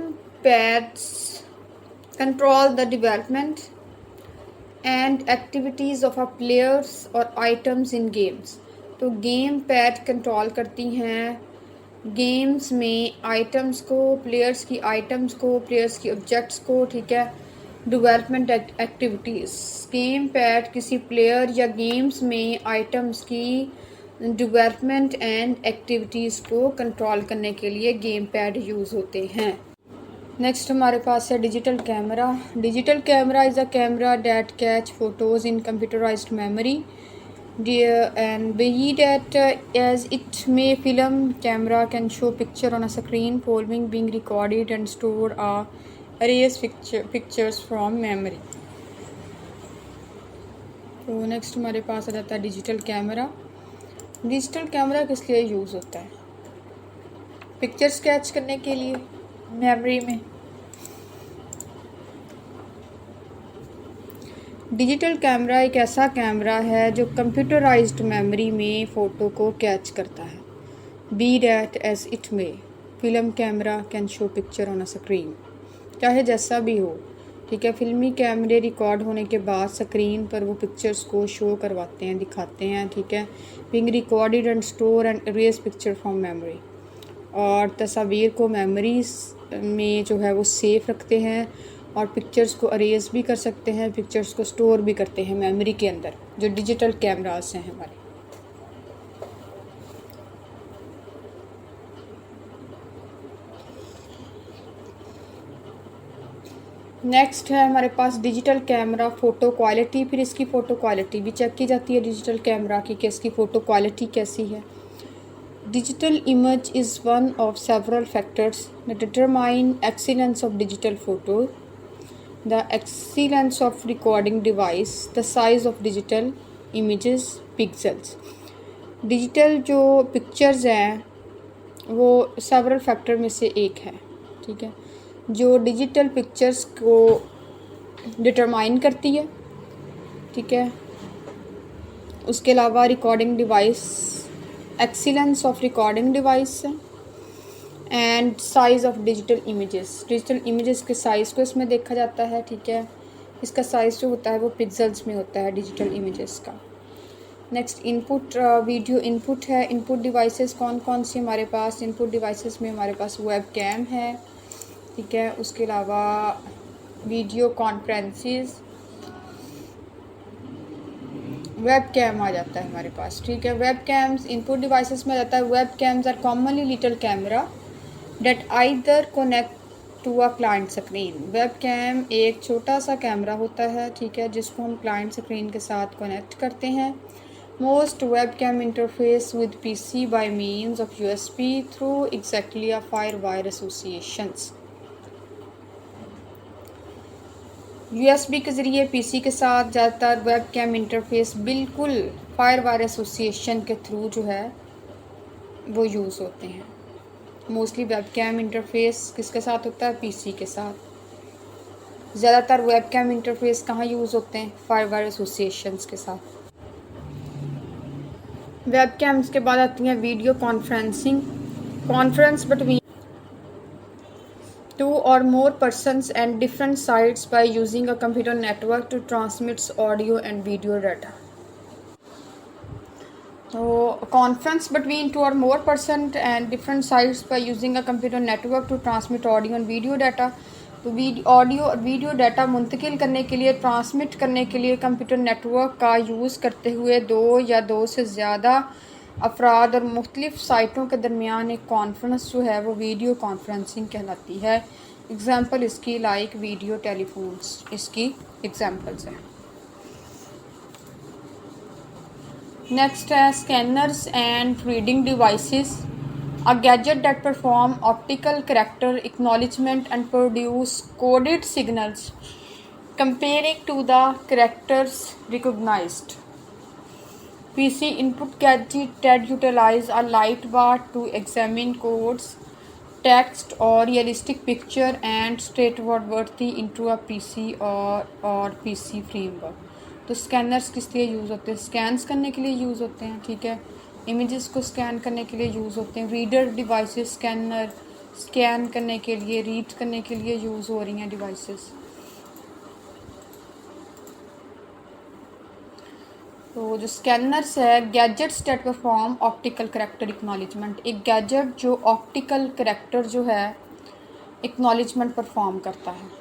pads control the development and activities of a players और आइटम्स इन गेम्स। तो गेम पैड कंट्रोल करती हैं गेम्स में आइटम्स को, प्लेयर्स की आइटम्स को, प्लेयर्स की ऑब्जेक्ट्स को, ठीक है। डेवलपमेंट एक्टिविटीज़, गेम पैड किसी प्लेयर या गेम्स में आइटम्स की डेवलपमेंट एंड एक्टिविटीज़ को कंट्रोल करने के लिए गेम पैड यूज़ होते हैं। नेक्स्ट हमारे पास है digital camera. Digital camera is a camera that catch photos in computerised memory and be that as it may film camera can show picture on a screen following being recorded and store erase pictures from memory। तो next हमारे पास आ जाता है digital camera. Digital camera किस लिए use होता है? Pictures catch करने के लिए मेमोरी में। डिजिटल कैमरा एक ऐसा कैमरा है जो कंप्यूटराइज्ड मेमोरी में फ़ोटो को कैच करता है। Be that as it may film camera can show picture on a screen, चाहे जैसा भी हो, ठीक है। फिल्मी कैमरे रिकॉर्ड होने के बाद स्क्रीन पर वो पिक्चर्स को शो करवाते हैं, दिखाते हैं, ठीक है। Being recorded and store and erase picture from memory, और तस्वीर को मेमोरीज में जो है वो सेफ रखते हैं और पिक्चर्स को अरेज भी कर सकते हैं, पिक्चर्स को स्टोर भी करते हैं मेमोरी के अंदर, जो डिजिटल कैमरास हैं हमारे। नेक्स्ट है हमारे पास डिजिटल कैमरा फ़ोटो क्वालिटी। फिर इसकी फ़ोटो क्वालिटी भी चेक की जाती है डिजिटल कैमरा की, कि इसकी फ़ोटो क्वालिटी कैसी है। Digital image is one of several factors that determine excellence of digital photo, the excellence of recording device, the size of digital images, pixels। Digital जो पिक्चर्स हैं वो सेवरल फैक्टर में से एक है, ठीक है, जो डिजिटल पिक्चर्स को डिटरमाइन करती है, ठीक है। उसके अलावा recording device, excellence of recording device and size of digital images. Digital images के साइज़ को इसमें देखा जाता है, ठीक है। इसका साइज़ जो होता है वो पिक्सेल्स में होता है डिजिटल इमेजेस का। नेक्स्ट इनपुट, वीडियो इनपुट है। इनपुट डिवाइसेस कौन कौन सी हमारे पास? इनपुट डिवाइसेस में हमारे पास वेब कैम है, ठीक है। उसके अलावा वीडियो कॉन्फ्रेंसेस, वेब कैम आ जाता है हमारे पास, ठीक है। वेब कैम्स इनपुट डिवाइसेस में आ जाता है। Web cams are commonly little camera that either to a client screen. Web cam एक छोटा सा कैमरा होता है, ठीक है, जिसको हम क्लाइंट स्क्रीन के साथ कनेक्ट करते हैं। Most web cam interface with PC by means of USB through exactly a firewire associations. USB के ज़रिए पीसी के साथ ज़्यादातर वेब कैम इंटरफेस बिल्कुल फायरवायर एसोसिएशन के थ्रू जो है वो यूज़ होते हैं। मोस्टली वेब कैम इंटरफेस किसके साथ होता है? पीसी के साथ। ज़्यादातर वेब कैम इंटरफेस कहाँ यूज़ होते हैं? फायरवायर एसोसिएशंस के साथ। वेब कैम्स के बाद आती हैं video conferencing. Conference between two or more persons and different sites by using a computer network to transmit audio and video data. So conference between two or more persons and different sites by using a computer network to transmit audio and video data. तो audio और video data मुंतकिल करने के लिए, transmit करने के लिए computer network का यूज़ करते हुए दो या दो से ज़्यादा अफराद और मुख्तलिफ साइटों के दरमियान एक कॉन्फ्रेंस जो है वो वीडियो कॉन्फ्रेंसिंग कहलाती है। एग्ज़ाम्पल इसकी लाइक वीडियो टेलीफोन्स इसकी एग्ज़ाम्पल्स हैं। नेक्स्ट है scanners and reading devices, a gadget that perform optical character acknowledgement and produce coded signals comparing to the characters recognized. PC input gadget that utilize a light bar to examine codes, text or realistic picture and straightforwardly into a PC or PC framework. तो scanners किस लिए use होते हैं? Scans करने के लिए use होते हैं, ठीक है, इमेजेस को स्कैन करने के लिए यूज़ होते हैं। रीडर डिवाइसेस स्कैनर स्कैन करने के लिए, रीड करने के लिए यूज़ हो रही हैं डिवाइसेस। तो जो स्कैनर्स है, gadgets that perform optical character acknowledgement, एक गैजेट जो ऑप्टिकल करैक्टर जो है एक्नॉलेजमेंट परफॉर्म करता है।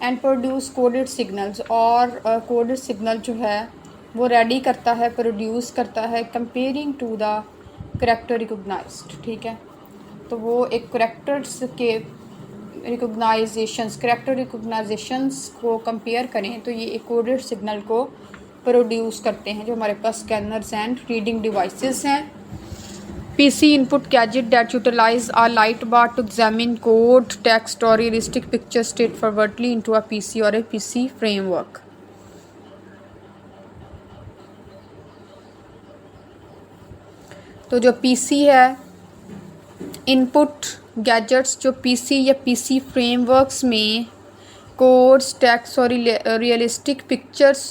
एंड प्रोड्यूस कोडेड सिग्नल्स, और कोडेड सिग्नल जो है वो रेडी करता है, प्रोड्यूस करता है comparing to the character recognised, ठीक है। तो वो एक करैक्टर्स के करैक्टर रिकॉग्नाइजेशंस को कंपेयर करें तो ये एक कोडेड सिग्नल को प्रोड्यूस करते हैं जो हमारे पास स्कैनर्स एंड रीडिंग डिवाइसेस हैं। PC input gadget that utilize a light bar to examine code, text और realistic picture straightforwardly into a PC और ए पीसी फ्रेमवर्क। तो जो पीसी है, इनपुट गैजेट्स जो पीसी या पीसी फ्रेमवर्क्स में codes, text और रियलिस्टिक पिक्चर्स,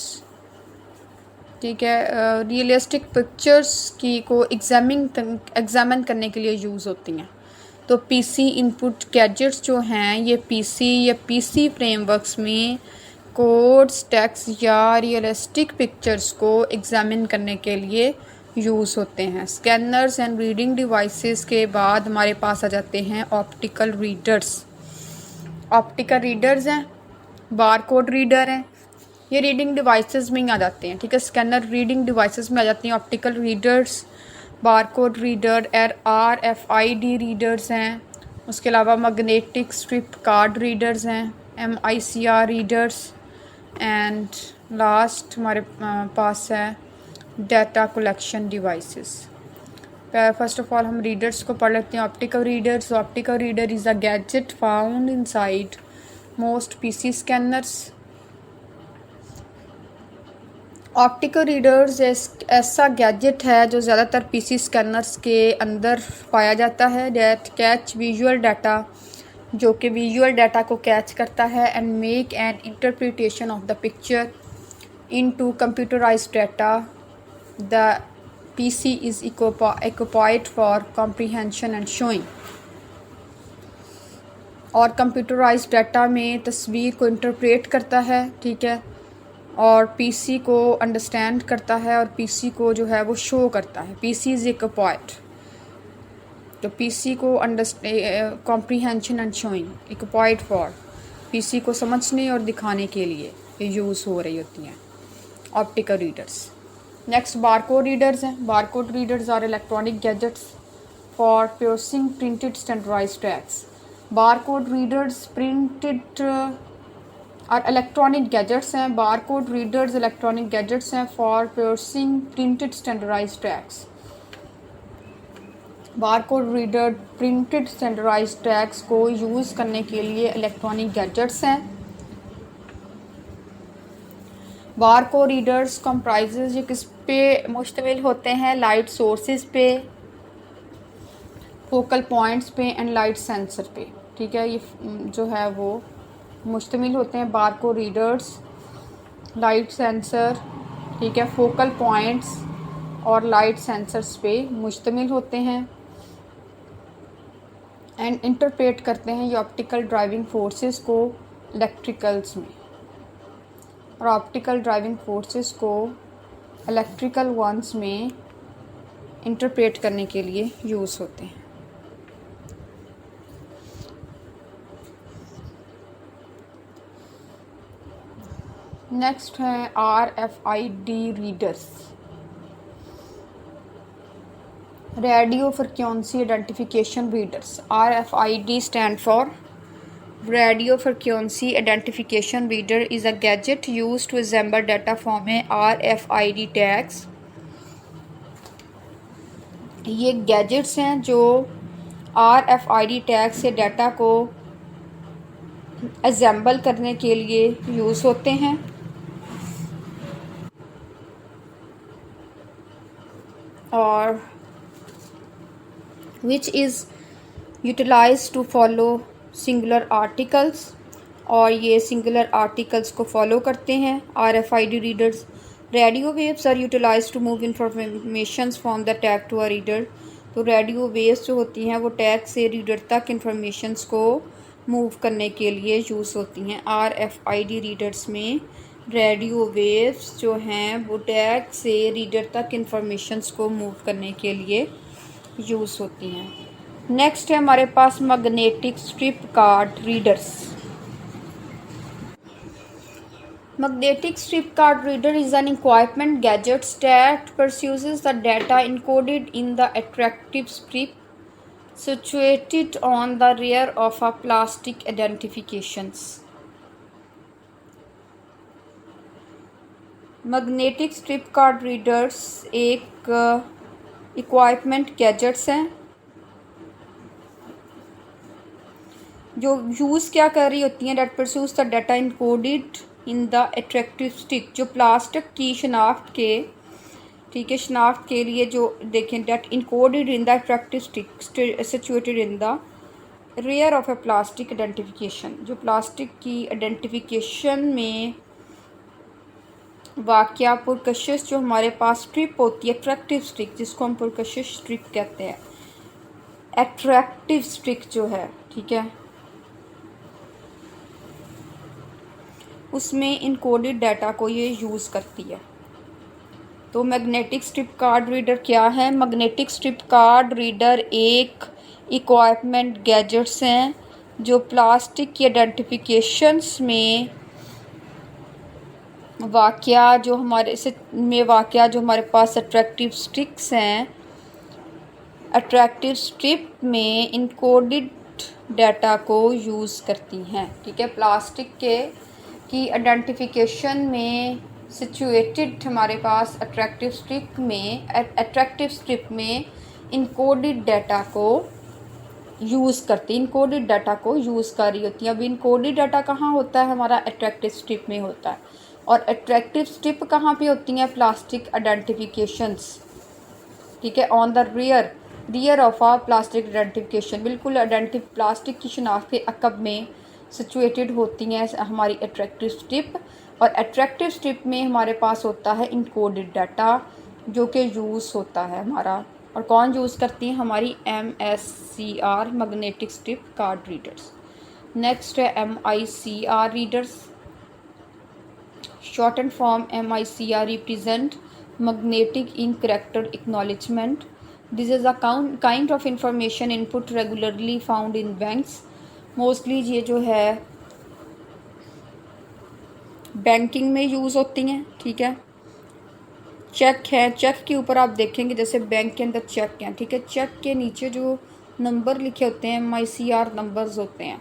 ठीक है, रियलिस्टिक पिक्चर्स की को एग्जामिन करने के लिए यूज़ होती हैं। तो पीसी इनपुट गैजेट्स जो हैं ये पीसी या पीसी फ्रेमवर्क्स में कोड्स, टेक्स्ट या रियलिस्टिक पिक्चर्स को एग्जामिन करने के लिए यूज़ होते हैं। स्कैनर्स एंड रीडिंग डिवाइसेस के बाद हमारे पास आ जाते हैं ऑप्टिकल रीडर्स। ऑप्टिकल रीडर्स हैं, बारकोड रीडर हैं, ये रीडिंग डिवाइसेस में ही आ जाते हैं, ठीक है। स्कैनर रीडिंग डिवाइसेस में आ जाती हैं। Optical readers, barcode reader, RFID readers हैं। उसके अलावा मैग्नेटिक स्ट्रिप कार्ड रीडर्स हैं, MICR रीडर्स। एंड लास्ट हमारे पास है data collection devices. First of all हम रीडर्स को पढ़ लेते हैं। Optical readers, optical reader is a gadget found inside most PC scanners. Optical readers ऐसा गैजेट है जो ज़्यादातर पीसी स्कैनर्स के अंदर पाया जाता है। दैट कैच विजुअल डाटा, जो कि विजुअल डाटा को कैच करता है, and make an interpretation of the picture into computerised data. The PC is equipped for comprehension and showing. और कंप्यूटराइज्ड डाटा में तस्वीर को इंटरप्रेट करता है, ठीक है, और पीसी को अंडरस्टैंड करता है और पीसी को जो है वो शो करता है। पीसी इज़ equipped, तो पीसी को comprehension and showing equipped for, PC को समझने और दिखाने के लिए ये यूज़ हो रही होती हैं optical readers. Next barcode readers हैं। Barcode readers are electronic gadgets for producing printed standardized tags. Barcode readers printed और इलेक्ट्रॉनिक गैजेट्स हैं. बारकोड रीडर्स इलेक्ट्रॉनिक गैजेट्स हैं for processing printed standardized tags. Barcode reader printed standardized tags को use करने के लिए electronic gadgets हैं. Barcode readers comprises ये किस पे मुश्तमिल होते हैं? लाइट सोर्सेज पे, फोकल पॉइंट्स पे एंड लाइट सेंसर पे. ठीक है, ये जो है वो मुश्तमिल होते हैं. बारकोड रीडर्स, लाइट सेंसर, ठीक है, फोकल पॉइंट्स और लाइट सेंसर्स पे मुश्तमिल होते हैं एंड इंटरप्रेट करते हैं ये ऑप्टिकल ड्राइविंग फोर्सेस को इलेक्ट्रिकल्स में, और ऑप्टिकल ड्राइविंग फोर्सेस को इलेक्ट्रिकल वंस में इंटरप्रेट करने के लिए यूज़ होते हैं. नेक्स्ट है RFID readers, radio frequency identification readers. RFID stand for Radio Frequency Identification Reader is a gadget used to assemble data from a RFID tags. ये gadgets हैं जो RFID टैग से डाटा को असेंबल करने के लिए यूज़ होते हैं. और which is utilized to follow singular articles, और ये सिंगुलर आर्टिकल्स को फॉलो करते हैं. RFID readers. Radio waves are utilise to move information from the tag to a reader. तो रेडियो वेव्स जो होती हैं वो टैग से रीडर तक इंफॉर्मेशंस को मूव करने के लिए यूज़ होती हैं. RFID रीडर्स में रेडियो वेव्स जो हैं वो टैग से रीडर तक इंफॉर्मेशंस को मूव करने के लिए यूज़ होती हैं. नेक्स्ट है हमारे पास magnetic strip card readers. Magnetic strip card reader is an equipment gadget that produces the data encoded in the attractive strip situated on the rear of a plastic identifications. Magnetic strip card readers एक equipment gadgets हैं जो use क्या कर रही होती हैं? That pursues the data encoded in the attractive stick. जो plastic की शनाख्त के, ठीक है, शनाख्त के लिए जो देखें that encoded in the attractive stick situated in the rear of a plastic identification. जो प्लास्टिक की आइडेंटिफिकेशन में वाक़या पुरकशिश जो हमारे पास स्ट्रिप होती है, अट्रैक्टिव स्टिक, जिसको हम पुरकशिश स्ट्रिप कहते हैं. अट्रैक्टिव स्टिक जो है, ठीक है, उसमें इनकोडेड डाटा को ये यूज़ करती है. तो मैग्नेटिक स्ट्रिप कार्ड रीडर क्या है? मैग्नेटिक स्ट्रिप कार्ड रीडर एक इक्वाइपमेंट गैजेट्स हैं जो प्लास्टिक की आइडेंटिफिकेशंस में वाक़या जो हमारे पास अट्रैक्टिव स्टिक्स हैं, अट्रैक्टिव स्ट्रिप में इनकोडेड डाटा को यूज़ करती हैं. ठीक है, प्लास्टिक की आइडेंटिफिकेशन में सिचुएटेड हमारे पास अट्रैक्टिव स्ट्रिप में इनकोडेड डाटा को यूज़ करती, इनकोडेड डाटा को यूज़ कर रही होती है. अब इनकोडेड डाटा कहाँ होता है? हमारा अट्रैक्टिव स्ट्रिप में होता है. और अट्रैक्टिव स्ट्रिप कहाँ पे होती हैं? Plastic identifications. ठीक है, on the rear of a plastic identification. बिल्कुल प्लास्टिक की शनाख्त के अकब में सिचुएटेड होती हैं हमारी अट्रैक्टिव स्ट्रिप. और अट्रैक्टिव स्ट्रिप में हमारे पास होता है इनकोडेड डाटा जो कि यूज़ होता है हमारा. और कौन यूज़ करती हैं? हमारी MSCR magnetic strip card readers. Next है MICR readers. shortened form MICR represent magnetic ink character acknowledgement. This is a kind of information input regularly found in banks. Mostly ये जो है बैंकिंग में यूज़ होती हैं. ठीक है, चेक है, चेक के ऊपर आप देखेंगे जैसे बैंक के अंदर चेक है, ठीक है। चेक के नीचे जो नंबर लिखे होते हैं MICR नंबर्स होते हैं,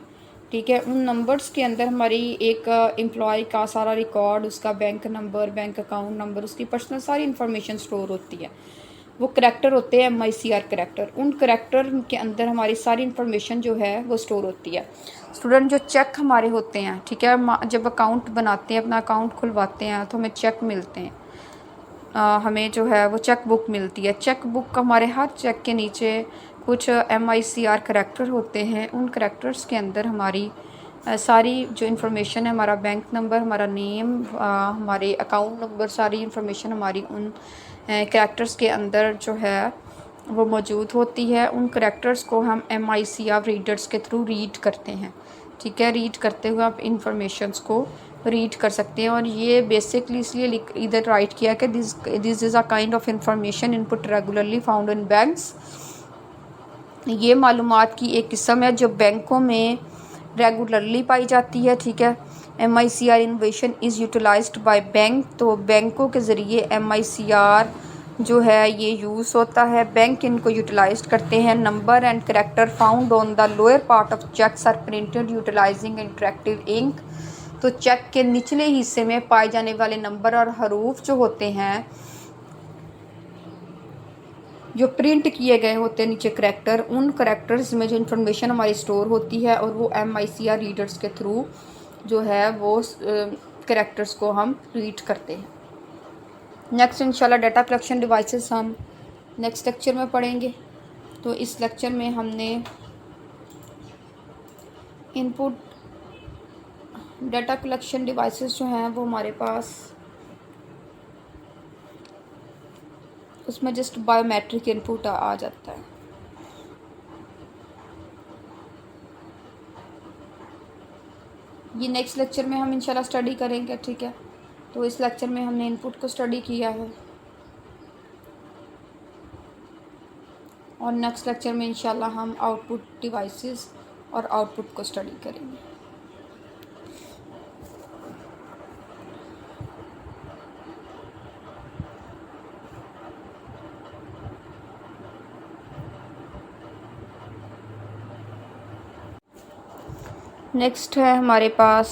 ठीक है। उन नंबर्स के अंदर हमारी एक एम्प्लॉय का सारा रिकॉर्ड, उसका bank number, bank account number, उसकी पर्सनल सारी इन्फॉर्मेशन स्टोर होती है। वो करैक्टर होते हैं MICR करैक्टर। उन करैक्टर के अंदर हमारी सारी इन्फॉर्मेशन जो है वो स्टोर होती है। स्टूडेंट, जो चेक हमारे होते हैं, ठीक है, जब अकाउंट बनाते हैं, अपना अकाउंट खुलवाते हैं तो हमें चेक मिलते हैं, हमें जो है वो चेक बुक मिलती है। चेक बुक हमारे हर चेक के नीचे कुछ MICR करैक्टर होते हैं। उन करैक्टर्स के अंदर हमारी सारी जो इन्फॉर्मेशन है, हमारा बैंक नंबर, हमारा नेम, हमारे अकाउंट नंबर, सारी इन्फॉर्मेशन हमारी उन करैक्टर्स के अंदर जो है वो मौजूद होती है। उन करैक्टर्स को हम MICR रीडर्स के थ्रू रीड करते हैं, ठीक है। रीड करते हुए आप इन्फॉर्मेशंस को रीड कर सकते हैं। और ये बेसिकली इसलिए इधर राइट किया कि this is a kind of information input regularly found in banks. ये मालूमात की एक किस्म है जो बैंकों में रेगुलरली पाई जाती है, ठीक है। MICR innovation is utilised by bank. तो बैंकों के ज़रिए MICR जो है ये यूज़ होता है, बैंक इनको यूटिलाइज करते हैं। Number and character found on the lower part of cheques are printed utilising interactive ink. तो चेक के निचले हिस्से में पाए जाने वाले नंबर और हरूफ जो होते हैं, जो प्रिंट किए गए होते हैं नीचे करैक्टर, उन करैक्टर्स में जो इन्फॉर्मेशन हमारी स्टोर होती है और वो MICR रीडर्स के थ्रू जो है वो करैक्टर्स को हम रीड करते हैं। नेक्स्ट इंशाल्लाह डेटा कलेक्शन डिवाइसेस हम नेक्स्ट लेक्चर में पढ़ेंगे। तो इस लेक्चर में हमने इनपुट डेटा कलेक्शन डिवाइसेस जो हैं वो हमारे पास, उसमें जस्ट बायोमेट्रिक इनपुट आ जाता है। ये नेक्स्ट लेक्चर में हम इंशाल्लाह स्टडी करेंगे, ठीक है। तो इस लेक्चर में हमने इनपुट को स्टडी किया है और नेक्स्ट लेक्चर में इंशाल्लाह हम आउटपुट डिवाइसेस और आउटपुट को स्टडी करेंगे। नेक्स्ट है हमारे पास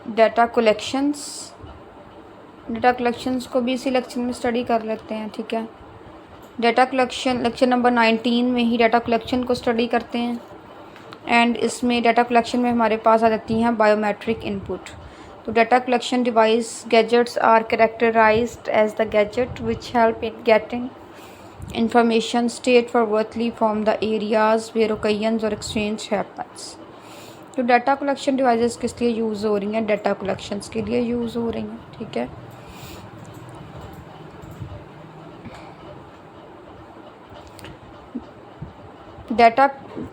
डेटा कलेक्शंस। डेटा कलेक्शंस को भी इसी लेक्चर में स्टडी कर लेते हैं, ठीक है। डेटा कलेक्शन लेक्चर नंबर 19 में ही डेटा कलेक्शन को स्टडी करते हैं। एंड इसमें डेटा कलेक्शन में हमारे पास आ जाती हैं बायोमेट्रिक इनपुट। तो data collection device gadgets are characterised as the gadget which help in getting information straightforwardly from the areas where occurrence or exchange happens। तो डाटा कलेक्शन डिवाइसेस किस लिए यूज़ हो रही हैं? डाटा कलेक्शंस के लिए use हो रही हैं, ठीक है। Data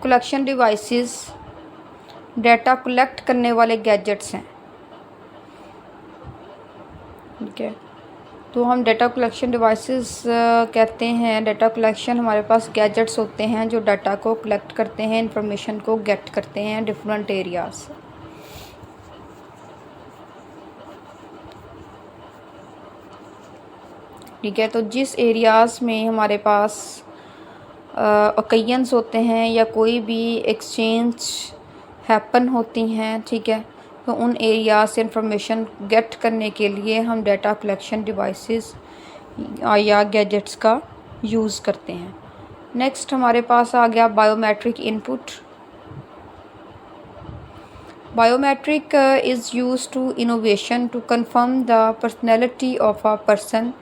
collection devices data collect करने वाले गैजेट्स हैं, ठीक है। तो हम डाटा कलेक्शन डिवाइसेस कहते हैं। डाटा कलेक्शन हमारे पास गैजेट्स होते हैं जो डाटा को कलेक्ट करते हैं, इंफॉर्मेशन को गेट करते हैं डिफरेंट एरियाज से। ठीक है। तो जिस एरियाज़ में हमारे पास ओकेजन्स होते हैं या कोई भी एक्सचेंज हैपन होती हैं, ठीक है, तो उन एरिया से इंफॉर्मेशन गेट करने के लिए हम डाटा कलेक्शन डिवाइसेस या गैजेट्स का यूज़ करते हैं। नेक्स्ट हमारे पास आ गया biometric input. Biometric is use to innovation to confirm the personality of a person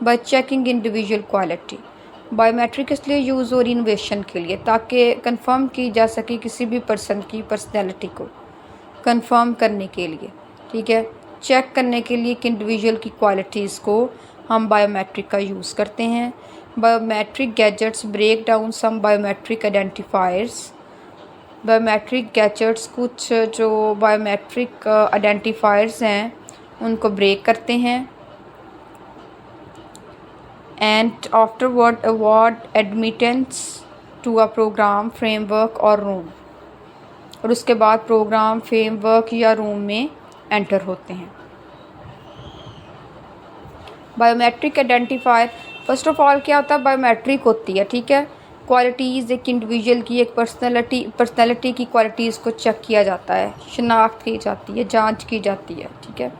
by checking individual quality. Biometric इसलिए यूज़ हो रही इनोवेशन के लिए ताकि कंफर्म की जा सके किसी भी पर्सन की पर्सनैलिटी को कंफर्म करने के लिए, ठीक है, चेक करने के लिए कि इंडिविजुअल की क्वालिटीज़ को हम बायोमेट्रिक का यूज़ करते हैं। Biometric gadgets break down some biometric identifiers. Biometric gadgets कुछ जो बायोमेट्रिक आइडेंटिफायर्स हैं उनको ब्रेक करते हैं। And afterward award admittance to a program, framework और रूम। और उसके बाद प्रोग्राम, फ्रेमवर्क या रूम में एंटर होते हैं। Biometric identifier, first of all क्या होता है, बायोमेट्रिक होती है, ठीक है। क्वालिटीज़ एक इंडिविजुअल की, एक पर्सनैलिटी की क्वालिटीज़ को चेक किया जाता है, शनाख्त की जाती है, जांच की जाती है, ठीक है।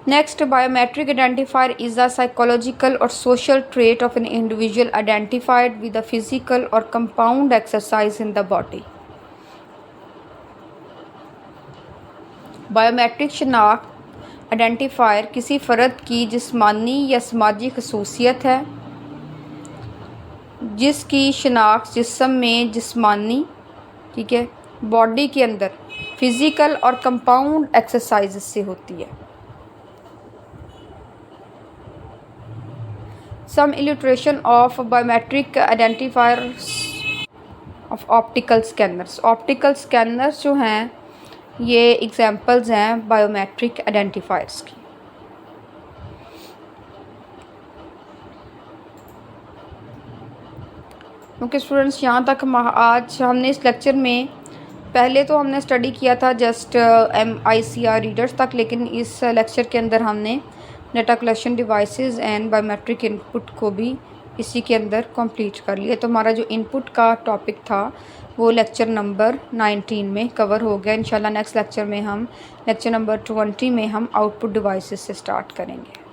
Next, biometric identifier is a psychological और social trait of an individual identified with a physical और compound exercise in the body. Biometric शनाख्त आइडेंटिफायर किसी फ़र्द की जिस्मानी या समाजी खसूसियत है जिसकी शनाख्त जिस्म में जिस्मानी, ठीक है, बॉडी के अंदर फिज़िकल और कंपाउंड एक्सरसाइज से होती है। Some illustration of biometric identifiers of optical scanners. Optical scanners जो हैं ये एग्जांपल्स हैं बायोमेट्रिक आइडेंटिफायर्स की। ओके स्टूडेंट्स, यहाँ तक आज हमने इस लेक्चर में, पहले तो हमने स्टडी किया था जस्ट ICR रीडर्स तक, लेकिन इस लेक्चर के अंदर हमने data collection devices and biometric input को भी इसी के अंदर कंप्लीट कर लिया। तो हमारा जो इनपुट का टॉपिक था वो लेक्चर नंबर 19 में कवर हो गया। इंशाल्लाह नेक्स्ट लेक्चर में हम लेक्चर नंबर 20 में हम आउटपुट डिवाइसेस से स्टार्ट करेंगे।